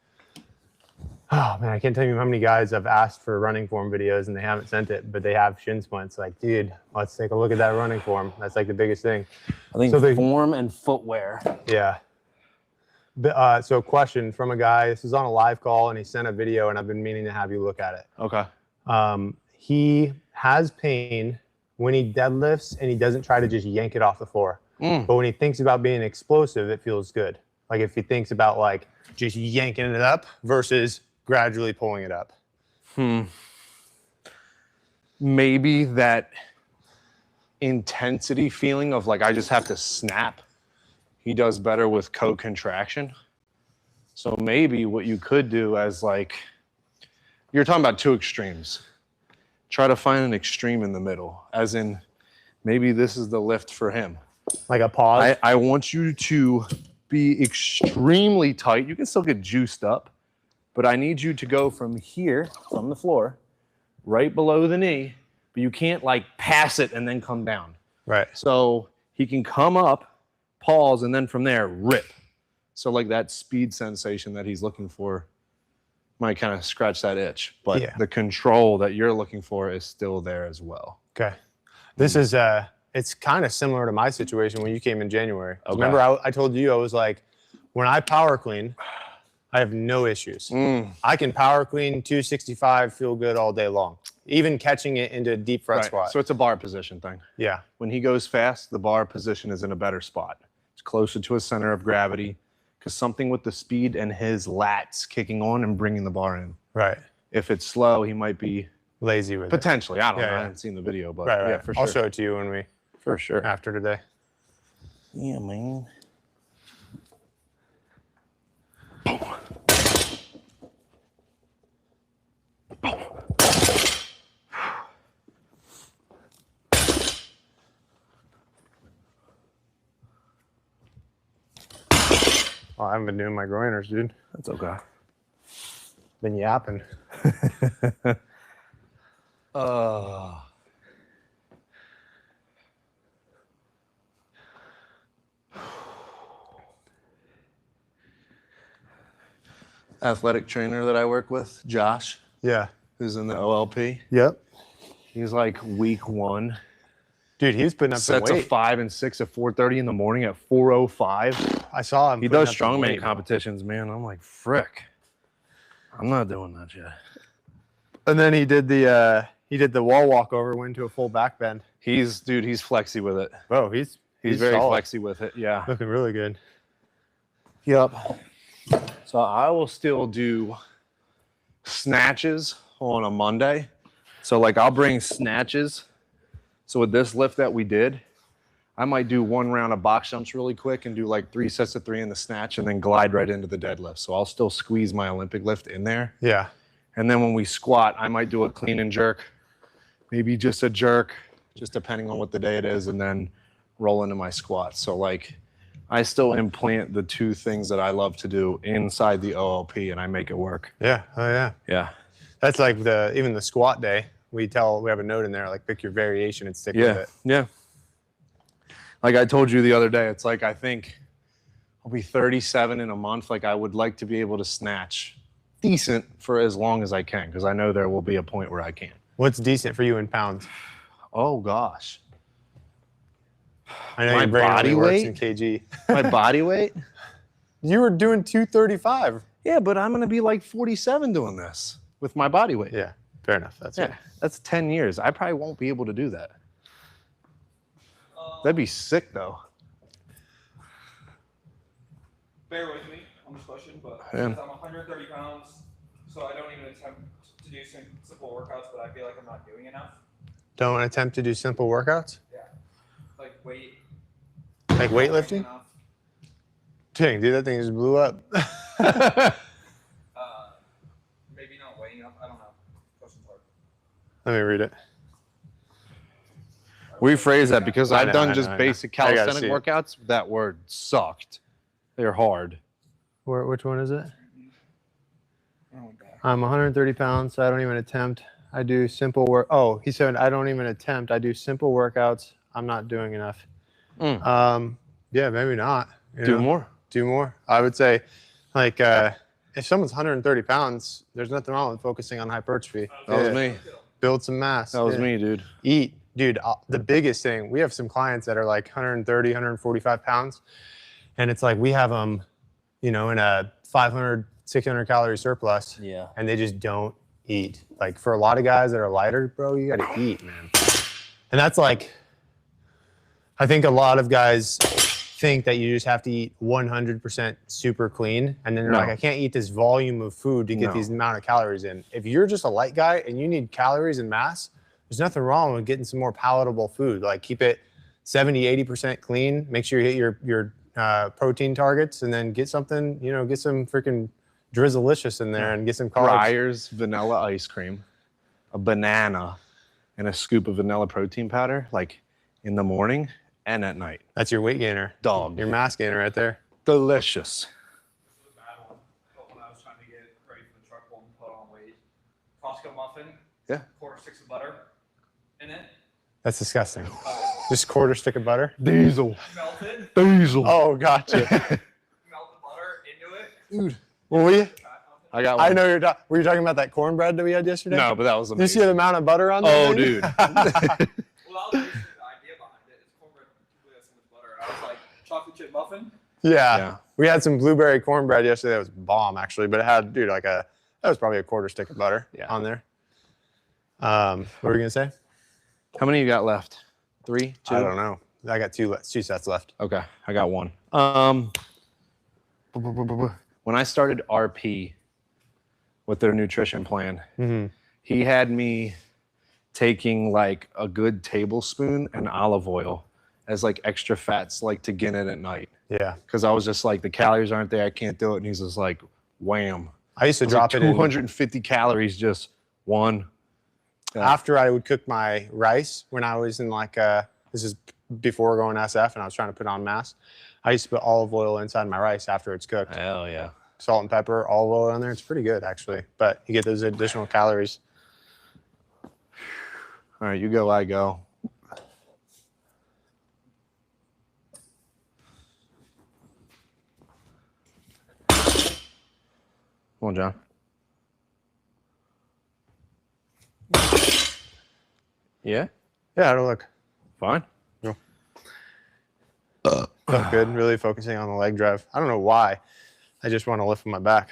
oh man, I can't tell you how many guys have asked for running form videos and they haven't sent it, but they have shin splints. Like, dude, let's take a look at that running form. That's like the biggest thing. I think form and footwear. Yeah. So question from a guy, this is on a live call and he sent a video and I've been meaning to have you look at it. Okay. He has pain when he deadlifts and he doesn't try to just yank it off the floor. But when he thinks about being explosive, it feels good. Like if he thinks about like just yanking it up versus gradually pulling it up. Maybe that intensity feeling of like I just have to snap. He does better with co-contraction. So maybe what you could do as like, you're talking about two extremes. Try to find an extreme in the middle, as in maybe this is the lift for him. Like a pause? I want you to be extremely tight. You can still get juiced up, but I need you to go from here, from the floor, right below the knee, but you can't like pass it and then come down. Right. So he can come up, pause, and then from there, rip. So like that speed sensation that he's looking for might kind of scratch that itch, but the control that you're looking for is still there as well. Okay. This is, it's kind of similar to my situation when you came in January. Okay. Remember I told you, I was like, when I power clean, I have no issues. I can power clean 265, feel good all day long, even catching it into a deep front squat. So it's a bar position thing. Yeah. When he goes fast, the bar position is in a better spot. It's closer to his center of gravity because something with the speed and his lats kicking on and bringing the bar in. Right. If it's slow, he might be lazy with potentially. I don't know. Yeah. I haven't seen the video, but right. yeah, for sure. I'll show it to you when we for sure after today. Yeah, man. Oh, I haven't been doing my groiners, dude. That's okay. Been yapping. Athletic trainer that I work with, Josh, Yeah. who's in the OLP. Yep. He's like week 1. Dude, he was putting up some Sets of weight. 5 and 6 at 4:30 in the morning at 4:05. I saw him. He putting does up some strongman weight. competitions, man. I'm like, frick. I'm not doing that yet. And then he did the wall walkover, went to a full back bend. He's flexy with it. Bro, he's He's very solid. flexy with it. Yeah. Looking really good. Yep. So I will still do snatches on a Monday. So like I'll bring snatches. So with this lift that we did, I might do one round of box jumps really quick and do like 3 sets of 3 in the snatch and then glide right into the deadlift. So I'll still squeeze my Olympic lift in there. Yeah. And then when we squat, I might do a clean and jerk, maybe just a jerk, just depending on what the day it is, and then roll into my squats. So like I still implant the 2 things that I love to do inside the OLP and I make it work. Yeah. Oh yeah. Yeah. That's like even the squat day. We have a note in there, like pick your variation and stick with it. Yeah. Like I told you the other day, it's like I think I'll be 37 in a month. Like I would like to be able to snatch decent for as long as I can, because I know there will be a point where I can't. What's decent for you in pounds? Oh gosh. I know My your brain body only works weight? in kg. My body weight? You were doing 235. Yeah, but I'm gonna be like 47 doing this with my body weight. Yeah, fair enough. That's it. Yeah, that's 10 years. I probably won't be able to do that. That'd be sick though. Bear with me on this question, but Yeah. since I'm 130 pounds, so I don't even attempt to do simple workouts, but I feel like I'm not doing enough. Don't attempt to do simple workouts, Yeah. Like weight. like weightlifting. Enough. Dang, dude, that thing just blew up. Maybe not weighing up. I don't know. Question's hard. Let me read it. Rephrase that because I I've know, done I just know. basic I gotta calisthenic see it. workouts. That word sucked. They're hard. Which one is it? Oh, God. I'm 130 pounds, so I don't even attempt. I do simple work. Oh, he said I don't even attempt. I do simple workouts. I'm not doing enough. Yeah, maybe not. You Do know? more. Do more. I would say, like, if someone's 130 pounds, there's nothing wrong with focusing on hypertrophy. That was Yeah. me. Build some mass. That was Yeah. me, dude. Eat. Dude, the biggest thing, we have some clients that are like 130, 145 pounds. And it's like we have them, in a 500, 600 calorie surplus. Yeah. And they just don't eat. Like for a lot of guys that are lighter, bro, you got to eat, man. And that's like, I think a lot of guys think that you just have to eat 100% super clean. And then they're No. like, I can't eat this volume of food to get No. these amount of calories in. If you're just a light guy and you need calories and mass, there's nothing wrong with getting some more palatable food. Like keep it 70, 80% clean. Make sure you hit your protein targets and then get something, get some freaking Drizzlicious in there and get some carbs. Breyers vanilla ice cream, a banana, and a scoop of vanilla protein powder, like in the morning and at night. That's your weight gainer. Dog. Your mass gainer right there. Delicious. This was a bad one. But when I was trying to get ready for the truck pull and put on weight, Costco muffin, Yeah. quarter sticks of butter in it, That's disgusting. Just quarter stick of butter. Diesel. melt it, Diesel. Oh, gotcha. melt the butter into it. Dude. Well, I got one. I know were you talking about that cornbread that we had yesterday? No, but that was Did you see amazing. the amount of butter on that Oh, thing? dude. Well, that was basically the idea behind it. It's cornbread with so much butter. I was like, chocolate chip muffin. Yeah. Yeah. We had some blueberry cornbread yesterday. That was bomb, actually, but it had, dude, that was probably a quarter stick of butter on there. What were you gonna say? How many you got left? 3? 2? I don't know. I got two sets left. Okay, I got one. When I started RP with their nutrition plan, Mm-hmm. he had me taking like a good tablespoon and olive oil as like extra fats, like to get it at night. Yeah. Because I was just like, the calories aren't there, I can't do it. And he's just like, wham. I used to It was drop like it in 250 calories, just one. after I would cook my rice when I was in this is before going SF and I was trying to put on mass. I used to put olive oil inside my rice after it's cooked. Hell yeah. Salt and pepper, olive oil on there. It's pretty good actually, but you get those additional calories. All right, you go, I go. Come on, John. Yeah, Yeah, it'll look fine. good. Really focusing on the leg drive. I don't know why. I just want to lift my back.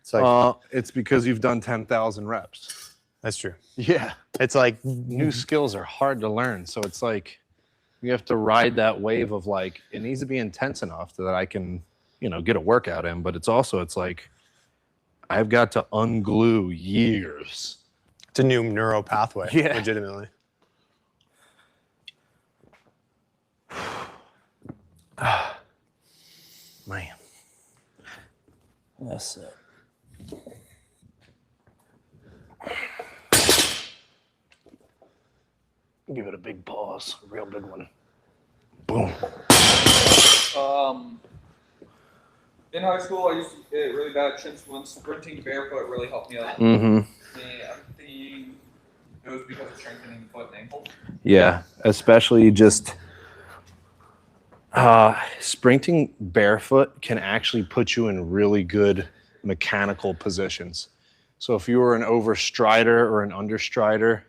It's like It's because you've done 10,000 reps. that's true. Yeah. It's like New skills are hard to learn. So it's like you have to ride that wave of like, it needs to be intense enough that I can get a workout in, but it's like I've got to unglue years. It's a new neural pathway. Yeah. Legitimately. Man. That's it. Give it a big pause, a real big one. Boom. In high school, I used to get really bad shin splints. Sprinting barefoot really helped me out. Mm-hmm. I'm thinking it was because of strengthening foot and ankle. Yeah, especially just sprinting barefoot can actually put you in really good mechanical positions. So if you were an overstrider or an understrider,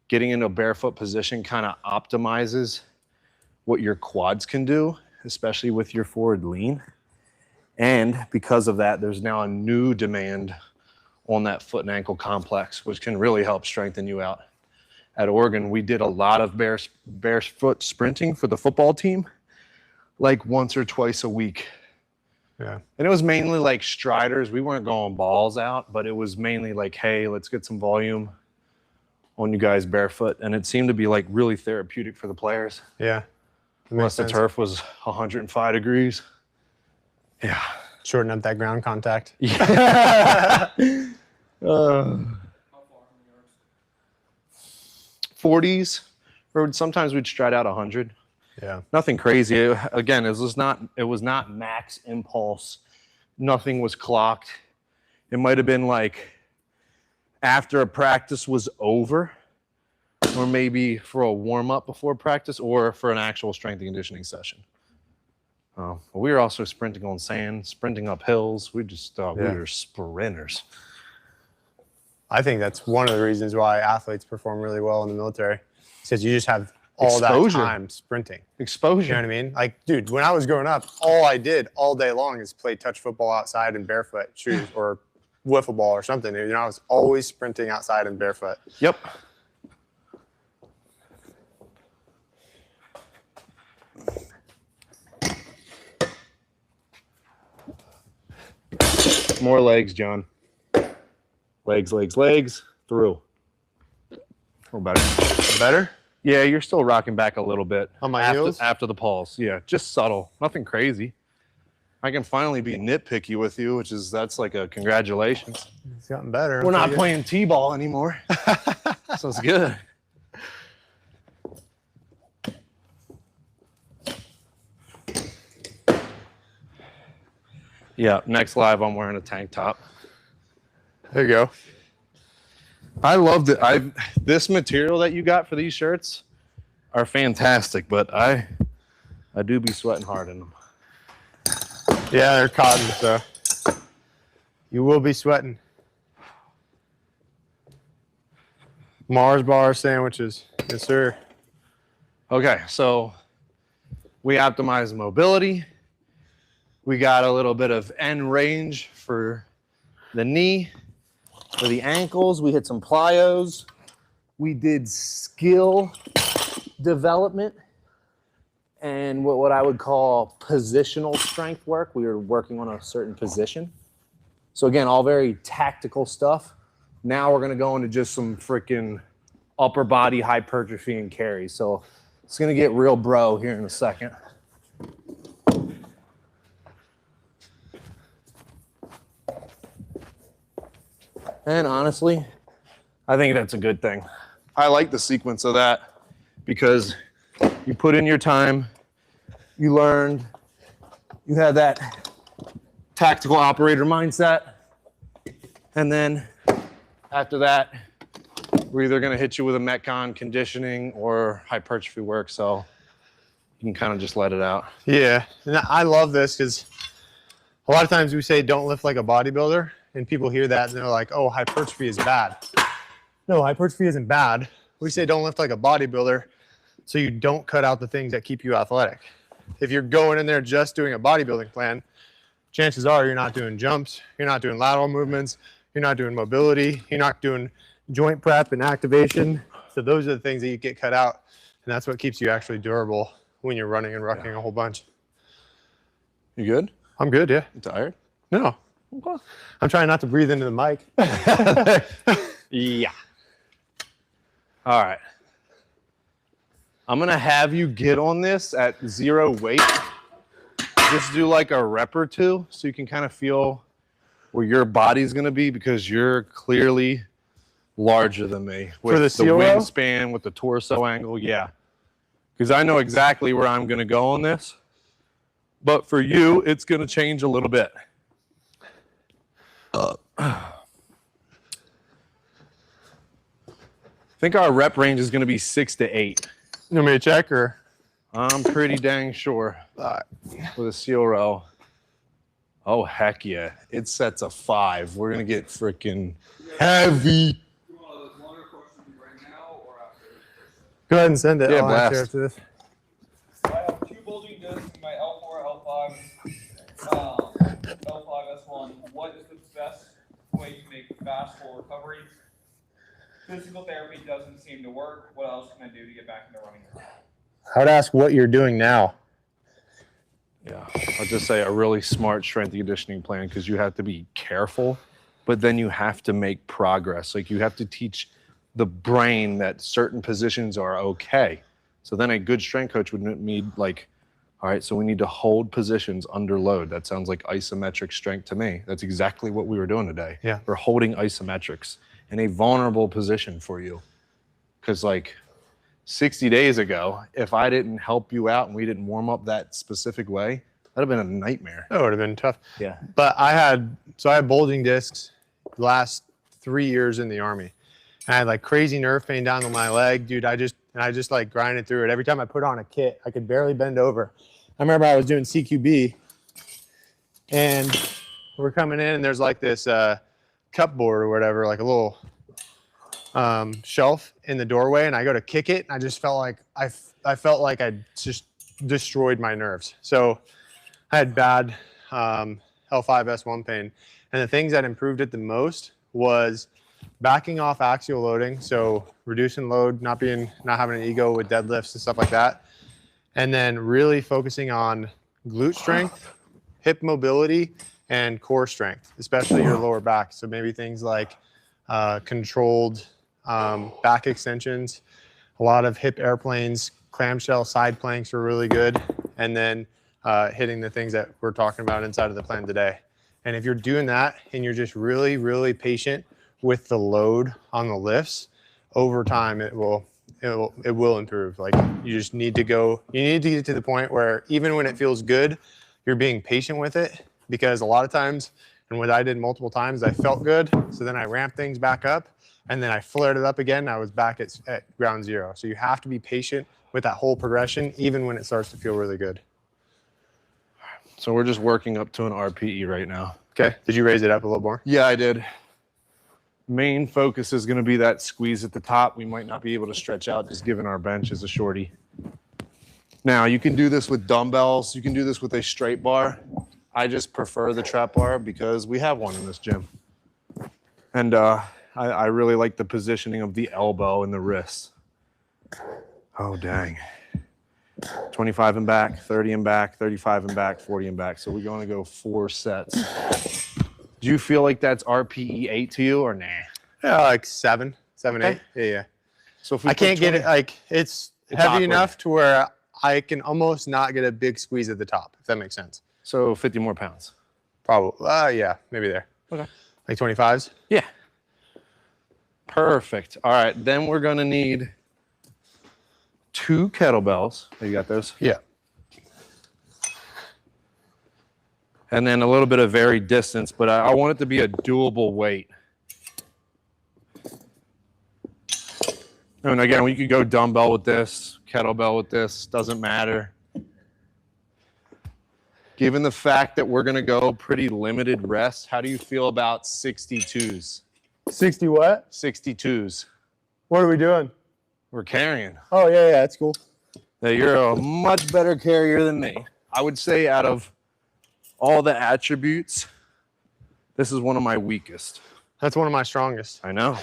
getting into a barefoot position kind of optimizes what your quads can do, especially with your forward lean. And because of that, there's now a new demand on that foot and ankle complex, which can really help strengthen you out. At Oregon, we did a lot of barefoot sprinting for the football team, like once or twice a week. Yeah. And it was mainly like striders. We weren't going balls out, but it was mainly like, hey, let's get some volume on you guys barefoot. And it seemed to be like really therapeutic for the players. Yeah. That makes Unless the sense. turf was 105 degrees. Yeah. Shorten up that ground contact. Yeah. How far from yours? 40s, or sometimes we'd stride out 100. Yeah. Nothing crazy. Again, it was not max impulse. Nothing was clocked. It might have been like after a practice was over, or maybe for a warm up before practice, or for an actual strength and conditioning session. We were also sprinting on sand, sprinting up hills. We were sprinters. I think that's one of the reasons why athletes perform really well in the military. Because you just have all Exposure. that time sprinting. Exposure. You know what I mean? Like, dude, when I was growing up, all I did all day long is play touch football outside in barefoot shoes or wiffle ball or something. You know, I was always sprinting outside in barefoot. Yep. More legs, John. Legs, legs, legs. Through. A little better. Better? Yeah, you're still rocking back a little bit. On my heels? After the pulse. Yeah, just subtle. Nothing crazy. I can finally be nitpicky with you, that's like a congratulations. It's gotten better. We're not Pretty good. playing T-ball anymore. So it's good. Yeah, next live I'm wearing a tank top. There you go. I loved it. This material that you got for these shirts are fantastic, but I do be sweating hard in them. Yeah, they're cotton, so you will be sweating. Mars bar sandwiches. Yes, sir. Okay, so we optimized mobility. We got a little bit of end range for the knee. For the ankles, we hit some plyos. We did skill development and what I would call positional strength work. We were working on a certain position. So again, all very tactical stuff. Now we're going to go into just some freaking upper body hypertrophy and carry. So it's going to get real bro here in a second. And honestly, I think that's a good thing. I like the sequence of that because you put in your time, you learned, you had that tactical operator mindset, and then after that, we're either going to hit you with a Metcon conditioning or hypertrophy work, so you can kind of just let it out. Yeah, and I love this because a lot of times we say don't lift like a bodybuilder, and people hear that and they're like, oh, hypertrophy is bad. No, hypertrophy isn't bad. We say don't lift like a bodybuilder so you don't cut out the things that keep you athletic. If you're going in there just doing a bodybuilding plan, chances are you're not doing jumps, you're not doing lateral movements, you're not doing mobility, you're not doing joint prep and activation. So those are the things that you get cut out, and that's what keeps you actually durable when you're running and rucking a whole bunch. You good? I'm good. Yeah. You tired? No. I'm trying not to breathe into the mic. Yeah. All right. I'm going to have you get on this at 0 weight. Just do like a rep or two so you can kind of feel where your body's going to be, because you're clearly larger than me. With For the seal row? wingspan, with the torso angle, yeah. Because I know exactly where I'm going to go on this. But for you, it's going to change a little bit. I think our rep range is going to be 6 to 8. You want me to check or? I'm pretty dang sure with a seal row. Oh, heck yeah. It sets a 5. We're going to get freaking heavy. You want a longer question right now or after? Go ahead and send it. Yeah, I'll answer blast. after this. I have 2 bulging discs in my L4, L5, L5 S1. What is the best way to make fast full recovery? Physical therapy doesn't seem to work. What else can I do to get back into running? I would ask what you're doing now. Yeah, I'll just say a really smart strength and conditioning plan, because you have to be careful, but then you have to make progress. Like, you have to teach the brain that certain positions are okay. So then a good strength coach would need, like, all right, so we need to hold positions under load. That sounds like isometric strength to me. That's exactly what we were doing today. Yeah. We're holding isometrics in a vulnerable position for you. Because, like, 60 days ago, if I didn't help you out and we didn't warm up that specific way, that'd have been a nightmare. That would have been tough. Yeah. But I had bulging discs the last 3 years in the Army. And I had like crazy nerve pain down to my leg, dude. I just like grinded through it. Every time I put on a kit, I could barely bend over. I remember I was doing CQB and we're coming in and there's like this cup board or whatever, like a little shelf in the doorway, and I go to kick it and I just felt like I felt like I just destroyed my nerves. So I had bad L5S1 pain, and the things that improved it the most was backing off axial loading, so reducing load, not having an ego with deadlifts and stuff like that, and then really focusing on glute strength, hip mobility, and core strength, especially your lower back. So maybe things like controlled back extensions, a lot of hip airplanes, clamshell side planks were really good, and then hitting the things that we're talking about inside of the plan today. And if you're doing that and you're just really, really patient with the load on the lifts, over time it will improve. Like, you just need to get to the point where even when it feels good, you're being patient with it, because a lot of times, and what I did multiple times, I felt good, so then I ramped things back up, and then I flared it up again, and I was back at ground zero. So you have to be patient with that whole progression, even when it starts to feel really good. So we're just working up to an RPE right now. Okay. Did you raise it up a little more? Yeah, I did. Main focus is going to be that squeeze at the top. We might not be able to stretch out just given our bench is a shorty. Now, you can do this with dumbbells. You can do this with a straight bar. I just prefer the trap bar because we have one in this gym. And I really like the positioning of the elbow and the wrist. Oh, dang. 25 and back, 30 and back, 35 and back, 40 and back. So we're going to go 4 sets. Do you feel like that's RPE 8 to you or nah? Yeah, like 7, Okay. 8. Yeah. So if we I can't put get 20 it, like, it's heavy awkward. enough to where I can almost not get a big squeeze at the top, if that makes sense. So 50 more pounds. Probably. Yeah, maybe there. Okay. Like 25s? Yeah. Perfect. All right. Then we're going to need 2 kettlebells. Oh, you got those? Yeah. And then a little bit of varied distance, but I want it to be a doable weight. And again, we could go dumbbell with this, kettlebell with this, doesn't matter. Given the fact that we're going to go pretty limited rest, how do you feel about 62s? 60 what? 62s. What are we doing? We're carrying. Oh, yeah, that's cool. Now, you're a much better carrier than me. I would say out of all the attributes, this is one of my weakest. That's one of my strongest. I know.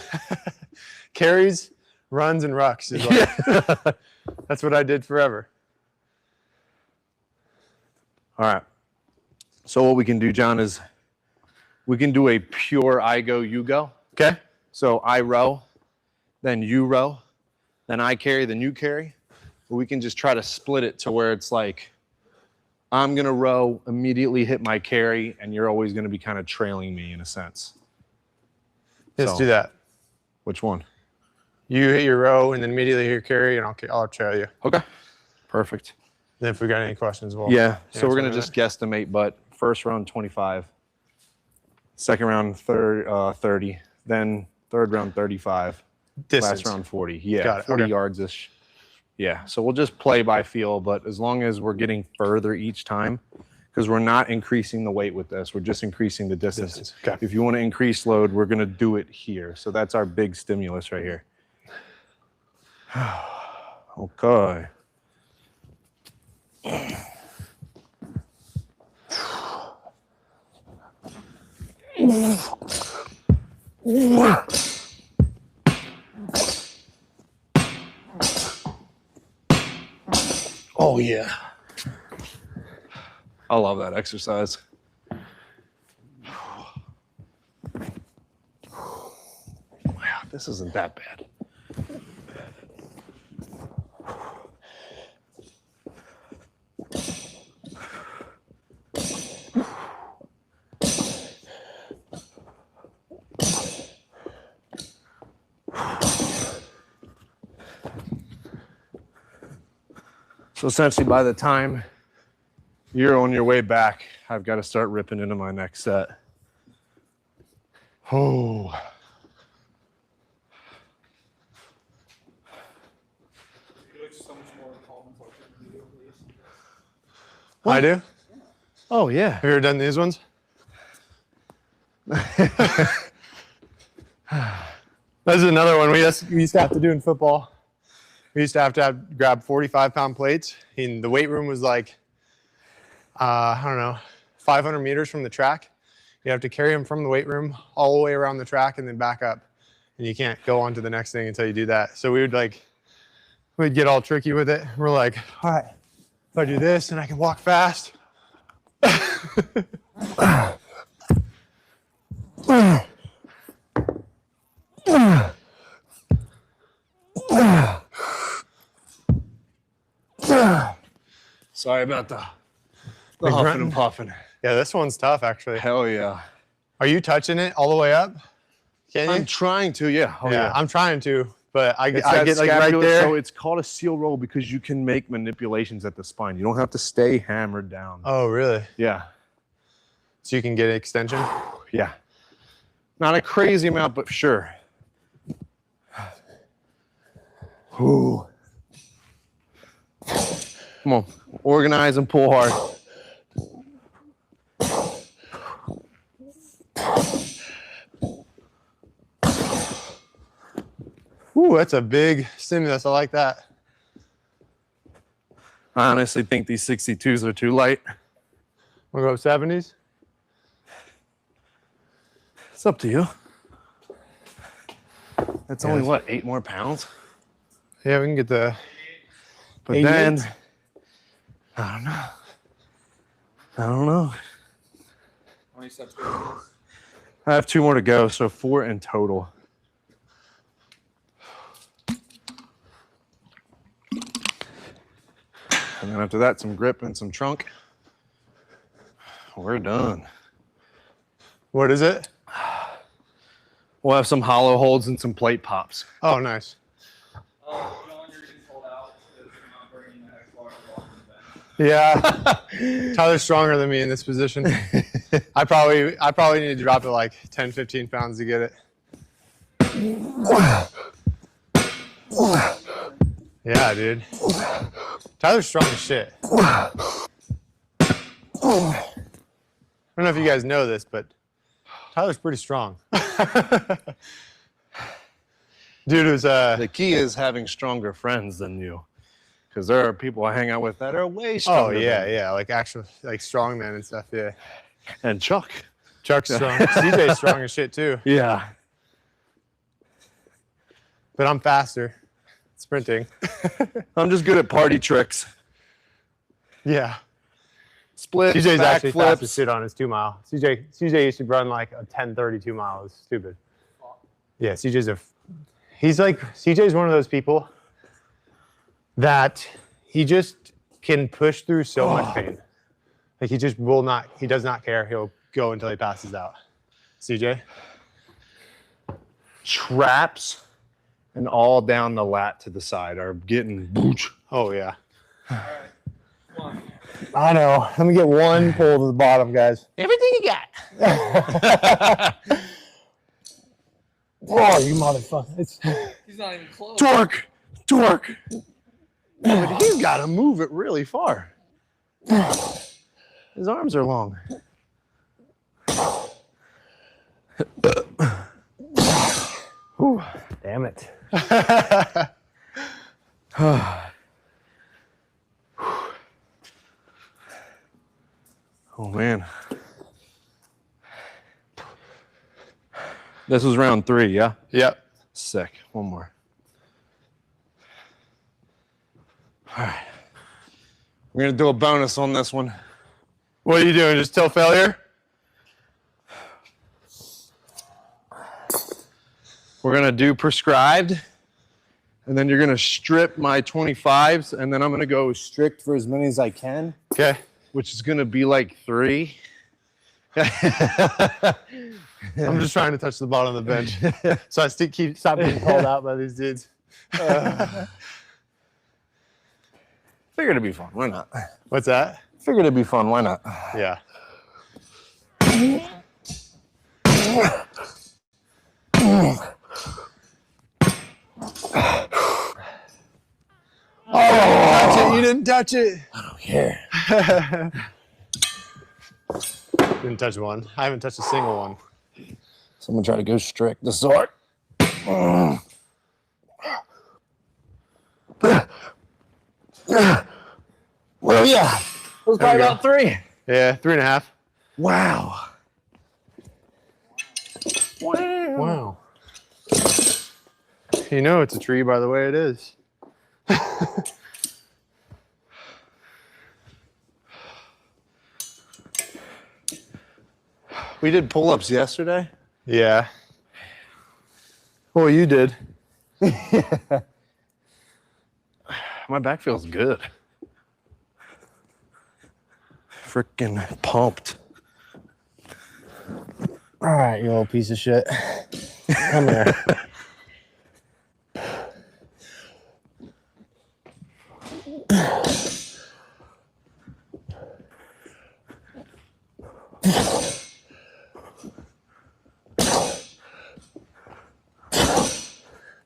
Carries, runs, and rucks. Is like, that's what I did forever. All right. So what we can do, John, is we can do a pure I go, you go. Okay. So I row, then you row, then I carry, then you carry. But we can just try to split it to where it's like, I'm going to row, immediately hit my carry, and you're always going to be kind of trailing me in a sense. Let's So, do that. Which one? You hit your row and then immediately hit your carry, and I'll trail you. Okay. Perfect. Then if we got any questions, we'll Yeah. So we're answer going to just guesstimate, but first round 25, second round 30, then third round 35, distance. last round 40. Yeah. Got it. 40 Okay. yards ish. Yeah. So we'll just play by feel, but as long as we're getting further each time, because we're not increasing the weight with this, we're just incring the distance. Distance. Okay. If you want to increase load, we're going to do it here. So that's our big stimulus right here. Okay. Oh yeah. I love that exercise. Wow, this isn't that bad. So essentially, by the time you're on your way back, I've got to start ripping into my next set. Oh. You look so much more calm and collected than you do, please. I do. Oh, yeah. Have you ever done these ones? That's another one we used to have to do in football. We used to have grab 45-pound plates. And the weight room was like, I don't know, 500 meters from the track. You have to carry them from the weight room all the way around the track and then back up. And you can't go on to the next thing until you do that. So we'd get all tricky with it. We're like, all right, if I do this and I can walk fast. Sorry about the The huffing grunting? and puffing. Yeah, this one's tough actually. Hell yeah. Are you touching it all the way up? Can you? I'm trying to, yeah. Oh, yeah, I'm trying to, but I It's get that like right scapular, there. So it's called a seal roll because you can make manipulations at the spine. You don't have to stay hammered down. Oh, really? Yeah. So you can get an extension? Yeah. Not a crazy amount, but sure. Ooh. Come on. Organize and pull hard. Ooh, that's a big stimulus. I like that. I honestly think these 62s are too light. Wanna go up 70s? It's up to you. That's Yeah, only that's- what, 8 more pounds? Yeah, we can get the. But 88? then, I don't know. I don't know. How many steps do you I have 2 more to go, so 4 in total. And then after that, some grip and some trunk. We're done. What is it? We'll have some hollow holds and some plate pops. Oh, nice. John, you're getting sold out because you're not bringing the X-Bar to the event. Yeah. Tyler's stronger than me in this position. I probably need to drop it like 10, 15 pounds to get it. Yeah, dude. Tyler's strong as shit. I don't know if you guys know this, but Tyler's pretty strong. Dude was The key is having stronger friends than you. Because there are people I hang out with that are way oh stronger. yeah, than yeah, like actual like strongman and stuff. Yeah, you. And Chuck. Chuck's strong. CJ's strong as shit too. Yeah. But I'm faster. Sprinting. I'm just good at party tricks. Yeah. split, CJ's back actually fast as flips. shit on his 2 mile. CJ used to run like a 10:32 mile. It's stupid. Yeah, CJ's one of those people that he just can push through so much pain. Like he does not care. He'll go until he passes out. CJ? Traps and all down the lat to the side are getting booch. Oh yeah. Alright, come on. I know. Let me get one pull to the bottom, guys. Everything you got. Oh, you motherfucker. He's not even close. Torque. But he's got to move it really far. His arms are long. Whew, damn it. Oh man. This was round 3, yeah? Yep. Sick. One more. All right. We're going to do a bonus on this one. What are you doing? Just till failure? We're going to do prescribed, and then you're going to strip my 25s, and then I'm going to go strict for as many as I can, Okay. which is going to be like 3. I'm just trying to touch the bottom of the bench. So I stop getting called out by these dudes. Figured it'd be fun. Why not? What's that? Figured it'd be fun. Why not? Yeah. Oh, you didn't touch it. I don't care. Didn't touch one. I haven't touched a single one. Someone try to go strict. The sword. Well, yeah. It was There we probably go. about 3. Yeah, 3.5. Wow. Wow. You know it's a tree by the way it is. We did pull-ups yesterday. Yeah. Well, you did. My back feels good. Freaking pumped. All right, you old piece of shit. Come here.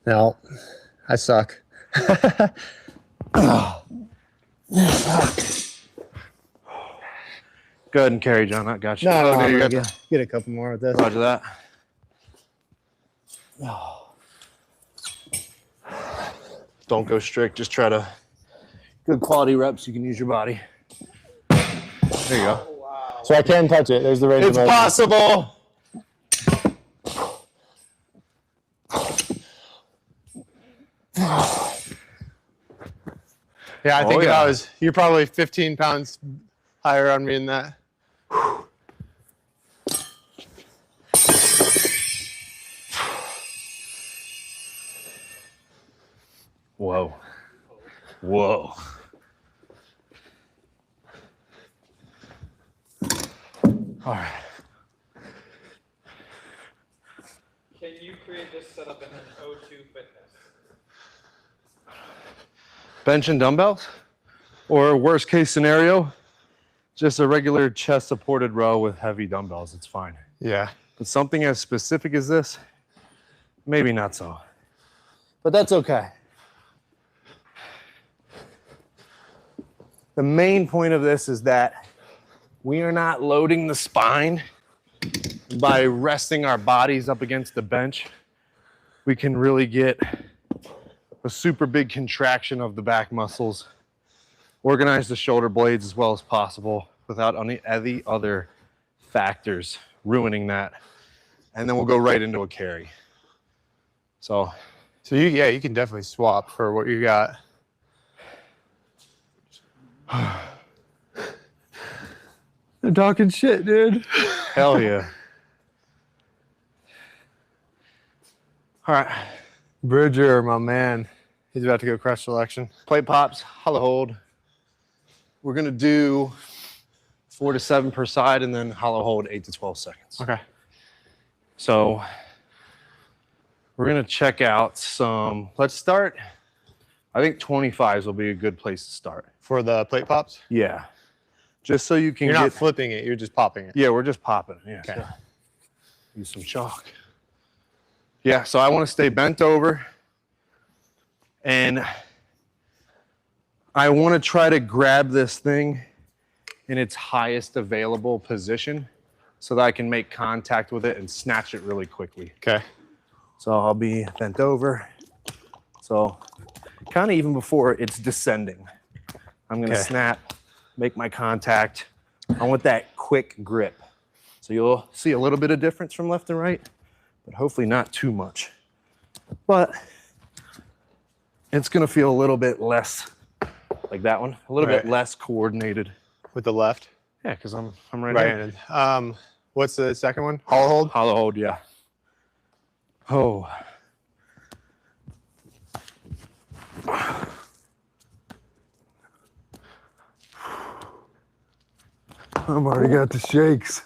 No, I suck. Go ahead and carry, John. I got you. No, Oh, you're you good. Get a couple more with this. Roger that. Don't go strict. Just try to good quality reps. You can use your body. There you go. So I can touch it. There's the range It's of motion. possible. Yeah, I Oh, think if yeah. you're probably 15 pounds higher on me than that. Whoa. Whoa. All right. Can you create this setup in an O2 Fitness? Bench and dumbbells? Or worst case scenario, just a regular chest supported row with heavy dumbbells. It's fine. Yeah. But something as specific as this, maybe not so. But that's okay. The main point of this is that we are not loading the spine. By resting our bodies up against the bench, we can really get a super big contraction of the back muscles, organize the shoulder blades as well as possible without any other factors ruining that. And then we'll go right into a carry. So you can definitely swap for what you got. They're talking shit, dude. Hell yeah. All right. Bridger, my man. He's about to go crush selection. Plate pops, hollow hold. We're going to do 4 to 7 per side and then hollow hold 8 to 12 seconds. Okay. So we're going to check out some, let's start. I think 25s will be a good place to start. For the plate pops? Yeah. Just so you can You're get. not flipping it, you're just popping it. Yeah, we're just popping it. Yeah. Okay. So use some chalk. Yeah, so I want to stay bent over. And I want to try to grab this thing in its highest available position so that I can make contact with it and snatch it really quickly. Okay. So I'll be bent over. So kind of even before it's descending, I'm going to Okay. snap, make my contact. I want that quick grip. So you'll see a little bit of difference from left to right, but hopefully not too much. But it's going to feel a little bit less like that one, a little bit Right. less coordinated. With the left? Yeah, because I'm right-handed. Right-handed. What's the second one? Hollow hold? Hollow hold, yeah. Oh. I've already got the shakes.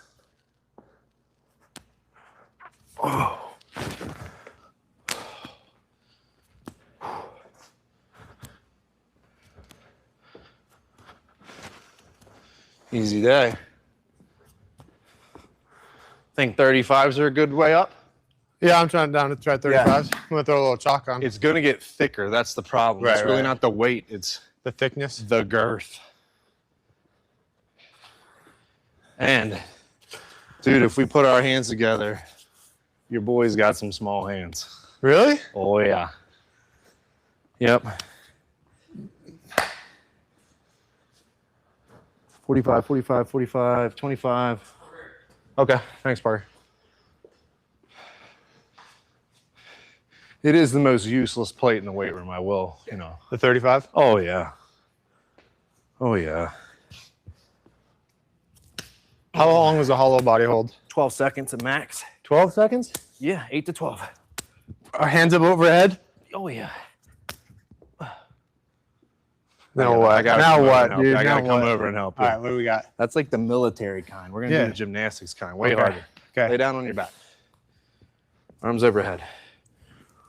Easy day. Think 35s are a good way up? Yeah, I'm trying down to try 35s. I'm gonna throw a little chalk on. It's going to get thicker. That's the problem. Right, It's really right. not the weight. It's The thickness. the girth. And, dude, if we put our hands together, your boy's got some small hands. Really? Oh, yeah. Yep. 45, 45, 45, 25. Okay, thanks, Parker. It is the most useless plate in the weight room, I will, you know. The 35? Oh, yeah. Oh, yeah. How long was the hollow body hold? 12 seconds at max. 12 seconds? Yeah, 8 to 12. Our hands up overhead? Oh, yeah. Now what? I gotta Now come over what, and help dude? you. I gotta Now come what? over and help you. All right, what do we got? That's like the military kind. We're going to Yeah. do the gymnastics kind. Way Okay. harder. Lay Okay. down on your back. Arms overhead.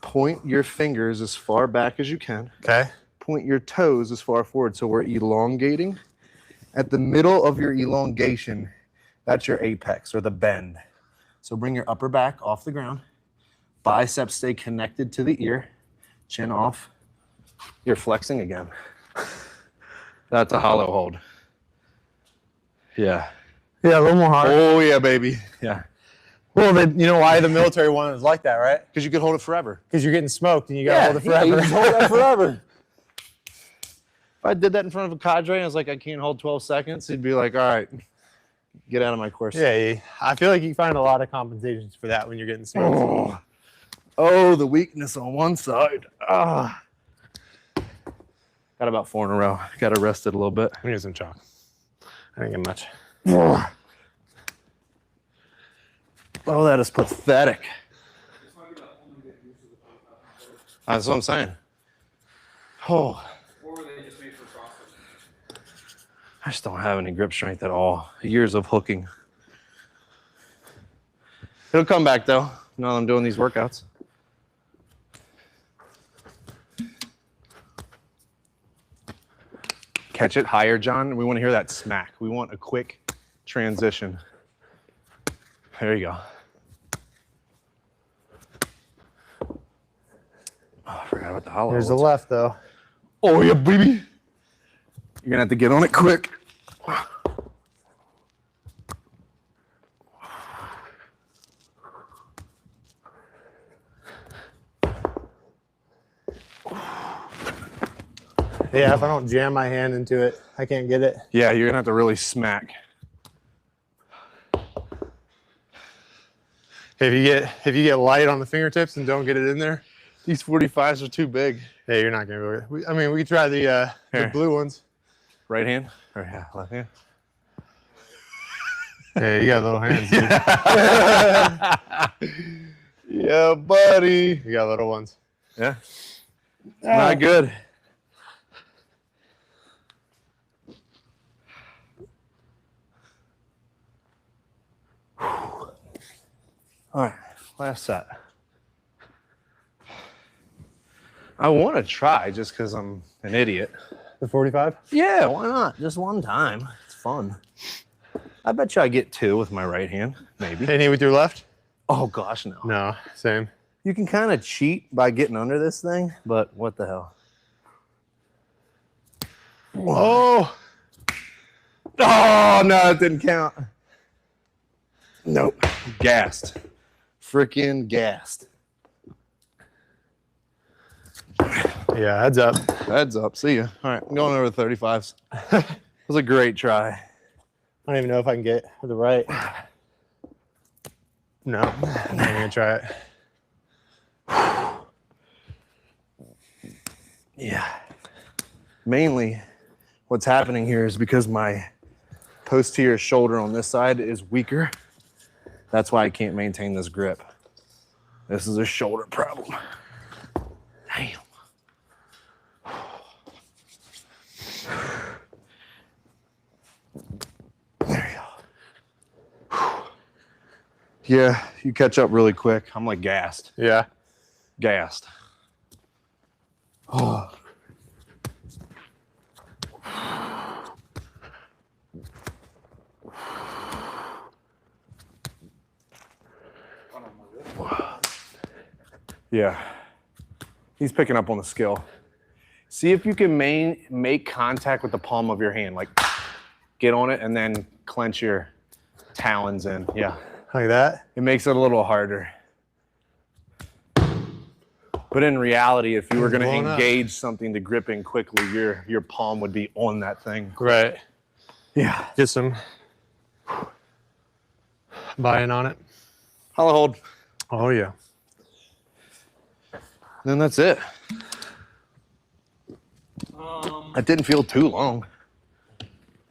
Point your fingers as far back as you can. Okay. Point your toes as far forward. So we're elongating. At the middle of your elongation, that's your apex or the bend. So bring your upper back off the ground. Biceps stay connected to the ear. Chin off. You're flexing again. That's a hollow hold. Yeah. Yeah, a little more hard. Oh, yeah, baby. Yeah. Well, you know why the military one is like that, right? Because you could hold it forever. Because you're getting smoked and you gotta hold it forever. you just hold that forever. If I did that in front of a cadre and I was like, I can't hold 12 seconds, he'd be like, all right, get out of my course. Yeah, I feel like you find a lot of compensations for that when you're getting smoked. Oh, the weakness on one side. Ah. Got about 4 in a row. Got to rest it a little bit. I'm using chalk. I didn't get much. Oh, that is pathetic. That's what I'm saying. Oh, Or were they just made for CrossFit? I just don't have any grip strength at all. Years of hooking. It'll come back though, now that I'm doing these workouts. Catch it higher, John. We want to hear that smack. We want a quick transition. There you go. Oh, I forgot about the hollow. Here's the holds. left, though. Oh, yeah, baby. You're going to have to get on it quick. Yeah, if I don't jam my hand into it, I can't get it. Yeah, you're going to have to really smack. If you get light on the fingertips and don't get it in there, These 45s are too big. hey, you're not gonna be able to. I mean, we can try the Here. blue ones. Right hand or yeah, left hand? Hey, you got little hands, dude. Yeah, buddy. You got little ones. Yeah. Not good. All right, last set. I want to try just because I'm an idiot. The 45? Yeah, why not? Just one time. It's fun. I bet you I get 2 with my right hand, maybe. Any with your left? Oh, gosh, no. No, same. You can kind of cheat by getting under this thing, but what the hell? Oh, Oh, no, it didn't count. Nope. Gassed. Freaking gassed. yeah, heads up. Heads up. See ya. All right, I'm going over the 35s. It was a great try. I don't even know if I can get the right. No, I'm not gonna try it. Yeah. Mainly, what's happening here is because my posterior shoulder on this side is weaker. That's why I can't maintain this grip. This is a shoulder problem. Damn. There you go. Yeah, you catch up really quick. I'm like gassed. Yeah. Gassed. Oh. Yeah. He's picking up on the skill. See if you can make contact with the palm of your hand. Like, get on it and then clench your talons in. Yeah. Like that? It makes it a little harder. But in reality, if you were going to Blowing up. engage something to grip in quickly, your palm would be on that thing. Right. Yeah. Get some buy-in on it. Hollow hold. Oh, yeah. Then that's it. That didn't feel too long.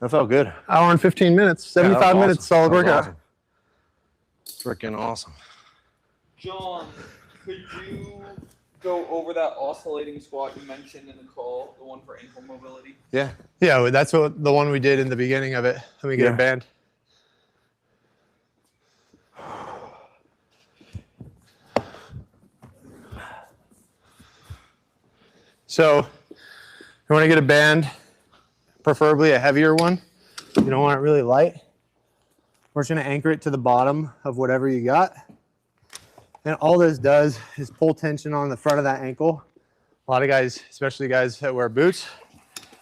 That felt good. Hour and 15 minutes, Yeah, that was 75 minutes, awesome. solid That was workout. awesome. Freaking awesome. John, could you go over that oscillating squat you mentioned in the call, the one for ankle mobility? Yeah. Yeah, well, that's what the one we did in the beginning of it. Let me get Yeah. a band. So you want to get a band, preferably a heavier one. You don't want it really light. We're just going to anchor it to the bottom of whatever you got. And all this does is pull tension on the front of that ankle. A lot of guys, especially guys that wear boots,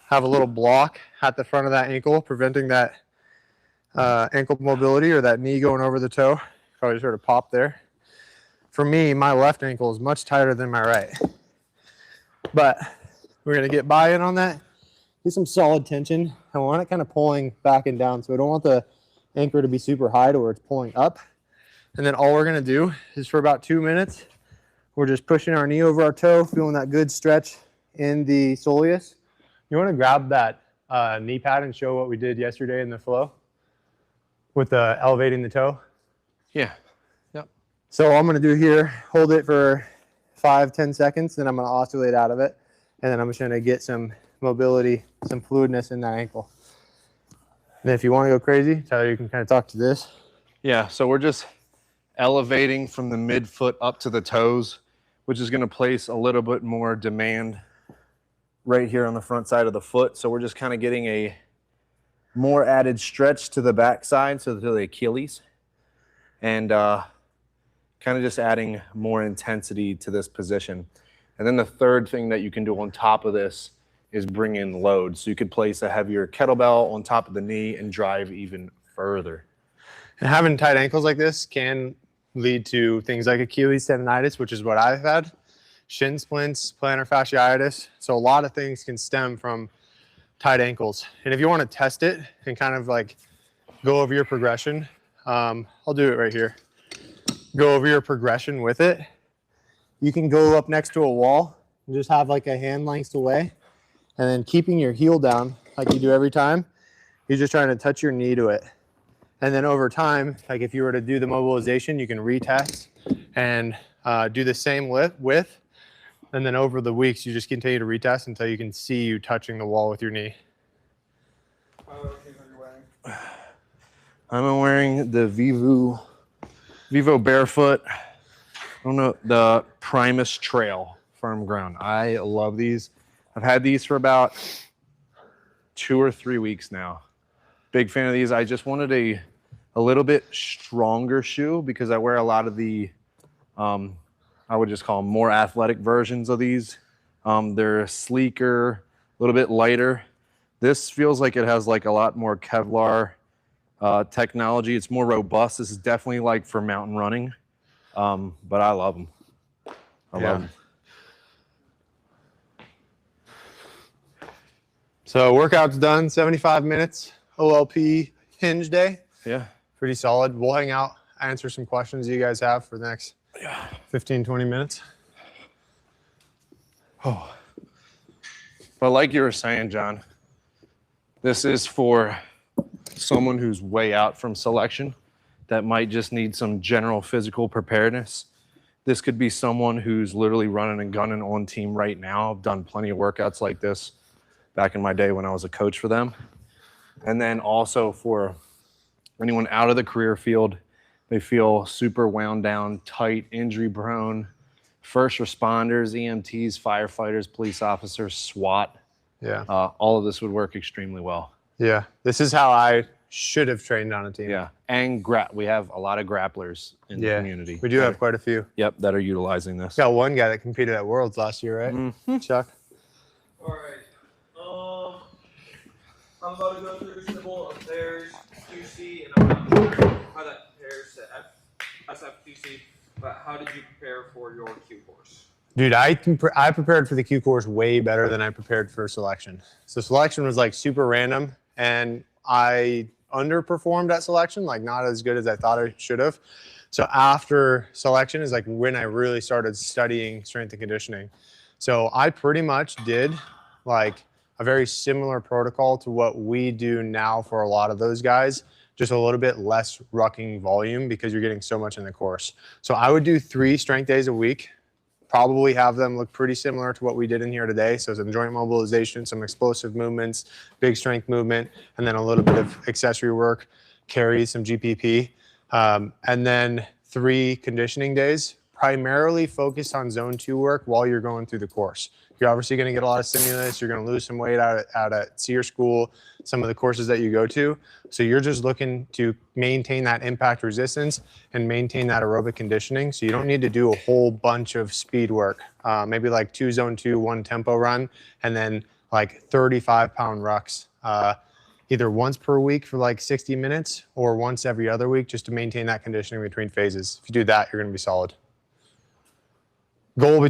have a little block at the front of that ankle, preventing that ankle mobility or that knee going over the toe. Probably sort of pop there. For me, my left ankle is much tighter than my right. But we're going to get buy-in on that. Get some solid tension. I want it kind of pulling back and down. So we don't want the anchor to be super high to where it's pulling up. And then all we're going to do is for about 2 minutes, we're just pushing our knee over our toe, feeling that good stretch in the soleus. You want to grab that knee pad and show what we did yesterday in the flow with elevating the toe. Yeah. Yep. So all I'm going to do here, hold it for 5-10 seconds, then I'm going to oscillate out of it. And then I'm just going to get some mobility, some fluidness in that ankle. And if you want to go crazy, Tyler, you can kind of talk to this. Yeah. So we're just elevating from the midfoot up to the toes, which is going to place a little bit more demand right here on the front side of the foot. So we're just kind of getting a more added stretch to the backside, so to the Achilles, and kind of just adding more intensity to this position. And then the third thing that you can do on top of this is bring in load. So you could place a heavier kettlebell on top of the knee and drive even further. And having tight ankles like this can lead to things like Achilles tendonitis, which is what I've had, shin splints, plantar fasciitis. So a lot of things can stem from tight ankles. And if you want to test it and kind of like go over your progression, I'll do it right here. Go over your progression with it. You can go up next to a wall and just have like a hand length away, and then keeping your heel down like you do every time. You're just trying to touch your knee to it. And then over time, like if you were to do the mobilization, you can retest and do the same width. And then over the weeks, you just continue to retest until you can see you touching the wall with your knee. I'm wearing the Vivo Barefoot. I don't know, the Primus Trail Firm Ground. I love these. I've had these for about 2 or 3 weeks now. Big fan of these. I just wanted a little bit stronger shoe because I wear a lot of the, I would just call them more athletic versions of these. They're sleeker, a little bit lighter. This feels like it has like a lot more Kevlar technology. It's more robust. This is definitely like for mountain running, but I love them. I love them. So workout's done, 75 minutes, OLP hinge day. Yeah. Pretty solid. We'll hang out, answer some questions you guys have for the next 15, 20 minutes. Oh. But like you were saying, John, this is for someone who's way out from selection that might just need some general physical preparedness. This could be someone who's literally running and gunning on team right now. I've done plenty of workouts like this back in my day when I was a coach for them. And then also for anyone out of the career field, they feel super wound down, tight, injury prone, first responders, EMTs, firefighters, police officers, SWAT. Yeah. All of this would work extremely well. Yeah. This is how I should have trained on a team. Yeah. And we have a lot of grapplers in the community. We do have quite a few. Yep, that are utilizing this. Got one guy that competed at Worlds last year, right? Mm-hmm. Chuck. All right. I'm about to go through Civil Affairs QC, and I'm not sure how that compares to SFQC, but how did you prepare for your Q course? Dude, I prepared for the Q course way better than I prepared for selection. So selection was like super random, and I underperformed at selection, like not as good as I thought I should have. So after selection is like when I really started studying strength and conditioning. So I pretty much did like a very similar protocol to what we do now for a lot of those guys, just a little bit less rucking volume because you're getting so much in the course. So I would do 3 strength days a week, probably have them look pretty similar to what we did in here today. So some joint mobilization, some explosive movements, big strength movement, and then a little bit of accessory work, carries, some GPP. And then 3 conditioning days, primarily focused on zone 2 work while you're going through the course. You're obviously going to get a lot of stimulus. You're going to lose some weight out at SEER school, some of the courses that you go to. So you're just looking to maintain that impact resistance and maintain that aerobic conditioning. So you don't need to do a whole bunch of speed work. Maybe like 2 zone 2, 1 tempo run, and then like 35-pound rucks, either once per week for like 60 minutes or once every other week, just to maintain that conditioning between phases. If you do that, you're going to be solid. Goal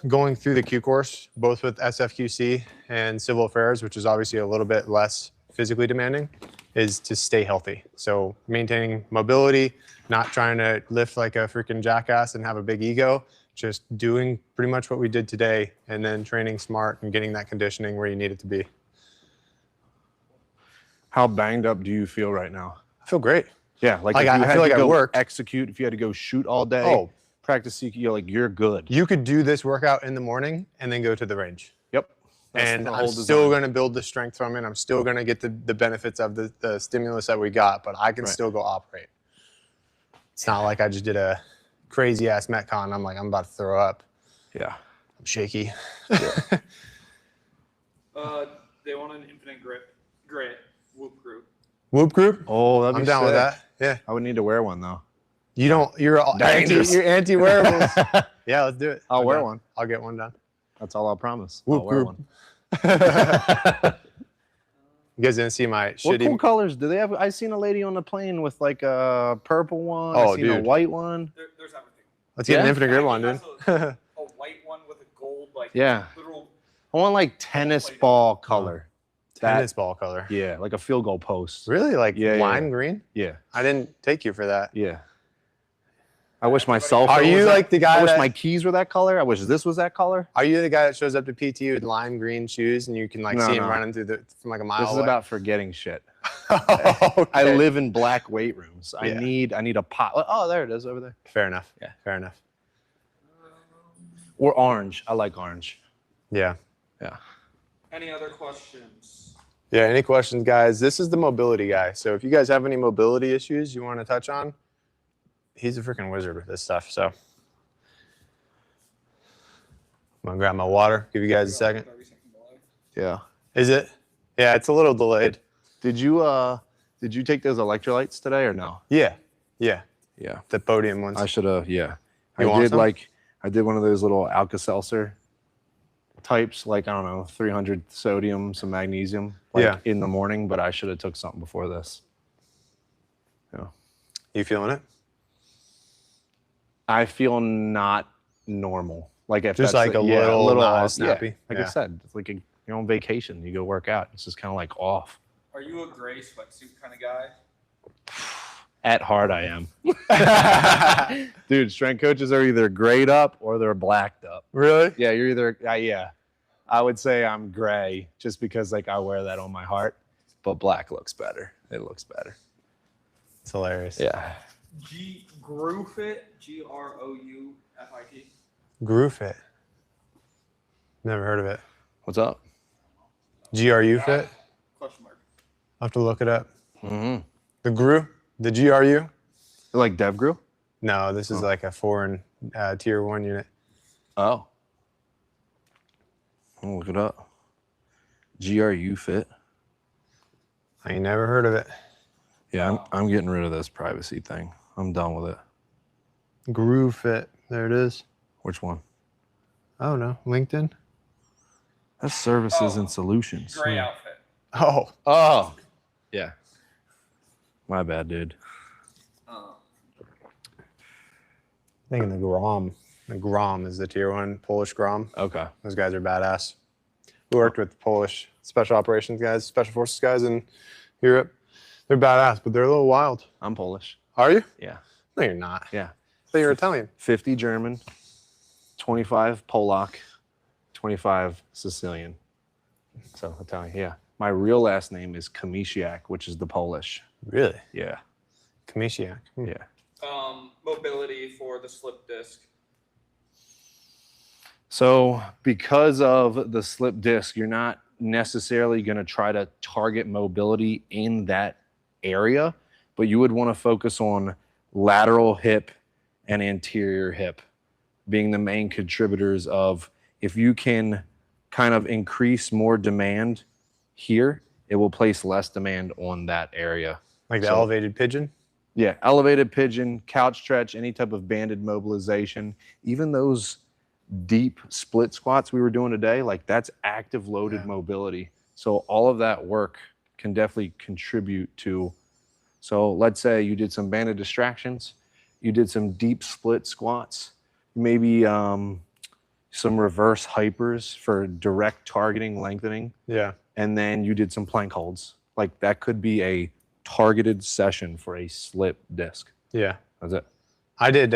going through the Q course, both with SFQC and Civil Affairs, which is obviously a little bit less physically demanding, is to stay healthy. So maintaining mobility, not trying to lift like a freaking jackass and have a big ego, just doing pretty much what we did today, and then training smart and getting that conditioning where you need it to be. How banged up do you feel right now? I feel great. Yeah, like I if you had feel like to I go worked. execute, if you had to go shoot all day, Oh, practice, you're good. you could do this workout in the morning and then go to the range. Yep. That's And the I'm whole still design. going to build the strength from it. I'm still going to get the benefits of the stimulus that we got, but I can Right. still go operate. It's not like I just did a crazy ass Metcon. I'm like, I'm about to throw up. Yeah. I'm shaky. They want an infinite grit whoop group. Whoop group. Oh, that'd be I'm down with sick. that. Yeah. I would need to wear one though. You don't, you're Dangerous. anti-wearables. Yeah, let's do it. I'll I'm wear down. one. I'll get one done. That's all I'll promise. Whoop I'll wear group. one. You guys didn't see my What shitty. cool colors do they have? I seen a lady on the plane with like a purple one. Oh, I seen a dude. white one. There's everything. Let's get an Yeah? infinite grip one, dude. A white one with a gold, like, Yeah. literal. I want like tennis ball color. Tennis ball color. Yeah, like a field goal post. Really? Like Yeah, lime green? Yeah, I didn't take you for that. yeah. I wish my cell phone Are you was like the that, I guy wish that, my keys were that color. I wish this was that color. are you the guy that shows up to PT with lime green shoes and you can like No, see him no. running from like a mile This is away? about forgetting shit. Okay. I live in black weight rooms. I Yeah. need a pot. Oh, there it is over there. Fair enough. Yeah. Fair enough. Or orange. I like orange. Yeah. Yeah. Any other questions? Yeah. Any questions, guys? This is the mobility guy. So if you guys have any mobility issues you want to touch on, he's a freaking wizard with this stuff. So I'm gonna grab my water. Give you guys a second. Yeah. Is it? Yeah, it's a little delayed. Did you take those electrolytes today or no? Yeah. Yeah. Yeah. The podium ones. I should have. Yeah. You want some? I did one of those little Alka-Seltzer types, like, I don't know, 300 sodium, some magnesium, like Yeah. in the morning, but I should have took something before this. Yeah. You feeling it? I feel not normal. Like if Just that's like a little not off. as snappy. Yeah. Like Yeah. I said, it's like you're on vacation, you go work out. It's just kind of like off. Are you a gray sweatsuit kind of guy? At heart, I am. Dude, strength coaches are either grayed up or they're blacked up. Really? Yeah, you're either yeah. I would say I'm gray just because like I wear that on my heart, but black looks better. It looks better. It's hilarious. Yeah. Groufit, Groufit. Groufit. Never heard of it. What's up? GRU fit? Question mark. I'll have to look it up. Mm-hmm. The GRU? The GRU? Like DevGru? No, this is like a foreign tier 1 unit. Oh. I'll look it up. GRU fit. I ain't never heard of it. Yeah, I'm getting rid of this privacy thing. I'm done with it. GRU fit. There it is. Which one? Oh no, LinkedIn. That's services Oh, and solutions. Gray outfit. Oh, Oh. Yeah. My bad, dude. thinking the Grom. The Grom is the tier 1 Polish Grom. Okay. Those guys are badass. We worked with Polish special operations guys, special forces guys in Europe. They're badass, but they're a little wild. I'm Polish. Are you? Yeah. No, you're not. Yeah. I thought you were Italian. 50 German, 25 Polak, 25 Sicilian. So Italian, yeah. My real last name is Kamisiak, which is the Polish. Really? Yeah. Kamisiak. Yeah. Mobility for the slip disc. So because of the slip disc, you're not necessarily going to try to target mobility in that area, but you would want to focus on lateral hip and anterior hip being the main contributors of, if you can kind of increase more demand here, it will place less demand on that area. Like the So- elevated pigeon? Yeah, elevated pigeon, couch stretch, any type of banded mobilization, even those deep split squats we were doing today, like that's active loaded Yeah. mobility. So all of that work can definitely contribute to. So let's say you did some banded distractions, you did some deep split squats, maybe some reverse hypers for direct targeting, lengthening, Yeah. and then you did some plank holds. Like that could be a targeted session for a slip disc. Yeah. That's it. I did,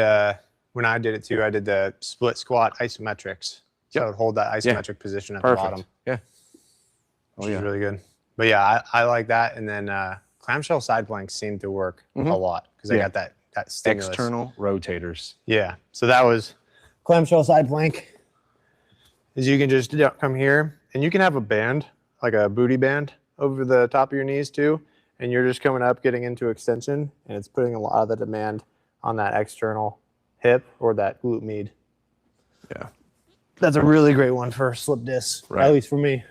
when I did it too, I did the split squat isometrics. So I would hold that isometric position at the Perfect. bottom, Yeah. which is really good. But yeah, I like that. And then clamshell side planks seem to work a Mhm. lot because I Yeah. got that stimulus. External rotators. Yeah. So that was clamshell side plank. Is you can just come here and you can have a band, like a booty band over the top of your knees too. And you're just coming up, getting into extension, and it's putting a lot of the demand on that external hip or that glute med. Yeah. That's a really great one for slip discs, Right. at least for me.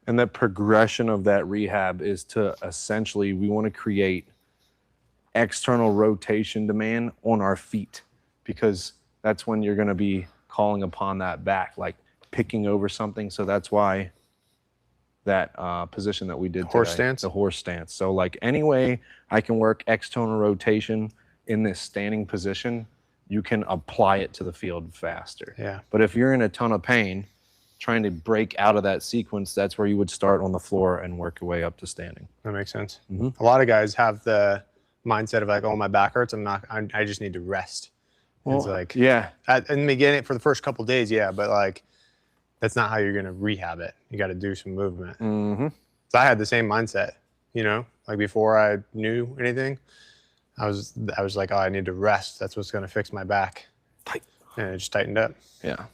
And the progression of that rehab is to essentially, we want to create external rotation demand on our feet, because that's when you're going to be calling upon that back, like picking over something. So that's why that position that we did Horse today, stance? the horse stance. So like any way I can work external rotation in this standing position, you can apply it to the field faster. Yeah. But if you're in a ton of pain, trying to break out of that sequence, that's where you would start on the floor and work your way up to standing. That makes sense. Mhm. A lot of guys have the mindset of like, oh, my back hurts. I just need to rest. It's like, yeah, in the beginning, for the first couple days, yeah, but like, that's not how you're going to rehab it. You got to do some movement. mm-hmm. So I had the same mindset. you know, like before I knew anything, I was like, oh, I need to rest. That's what's going to fix my back. Tight. And it just tightened up. Yeah.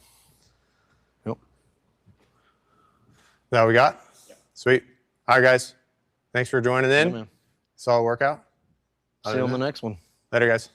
Yep. That what we got? Yeah. Sweet. All right, guys. Thanks for joining Yeah, in. man. Solid workout. See you on the next one. Later, guys.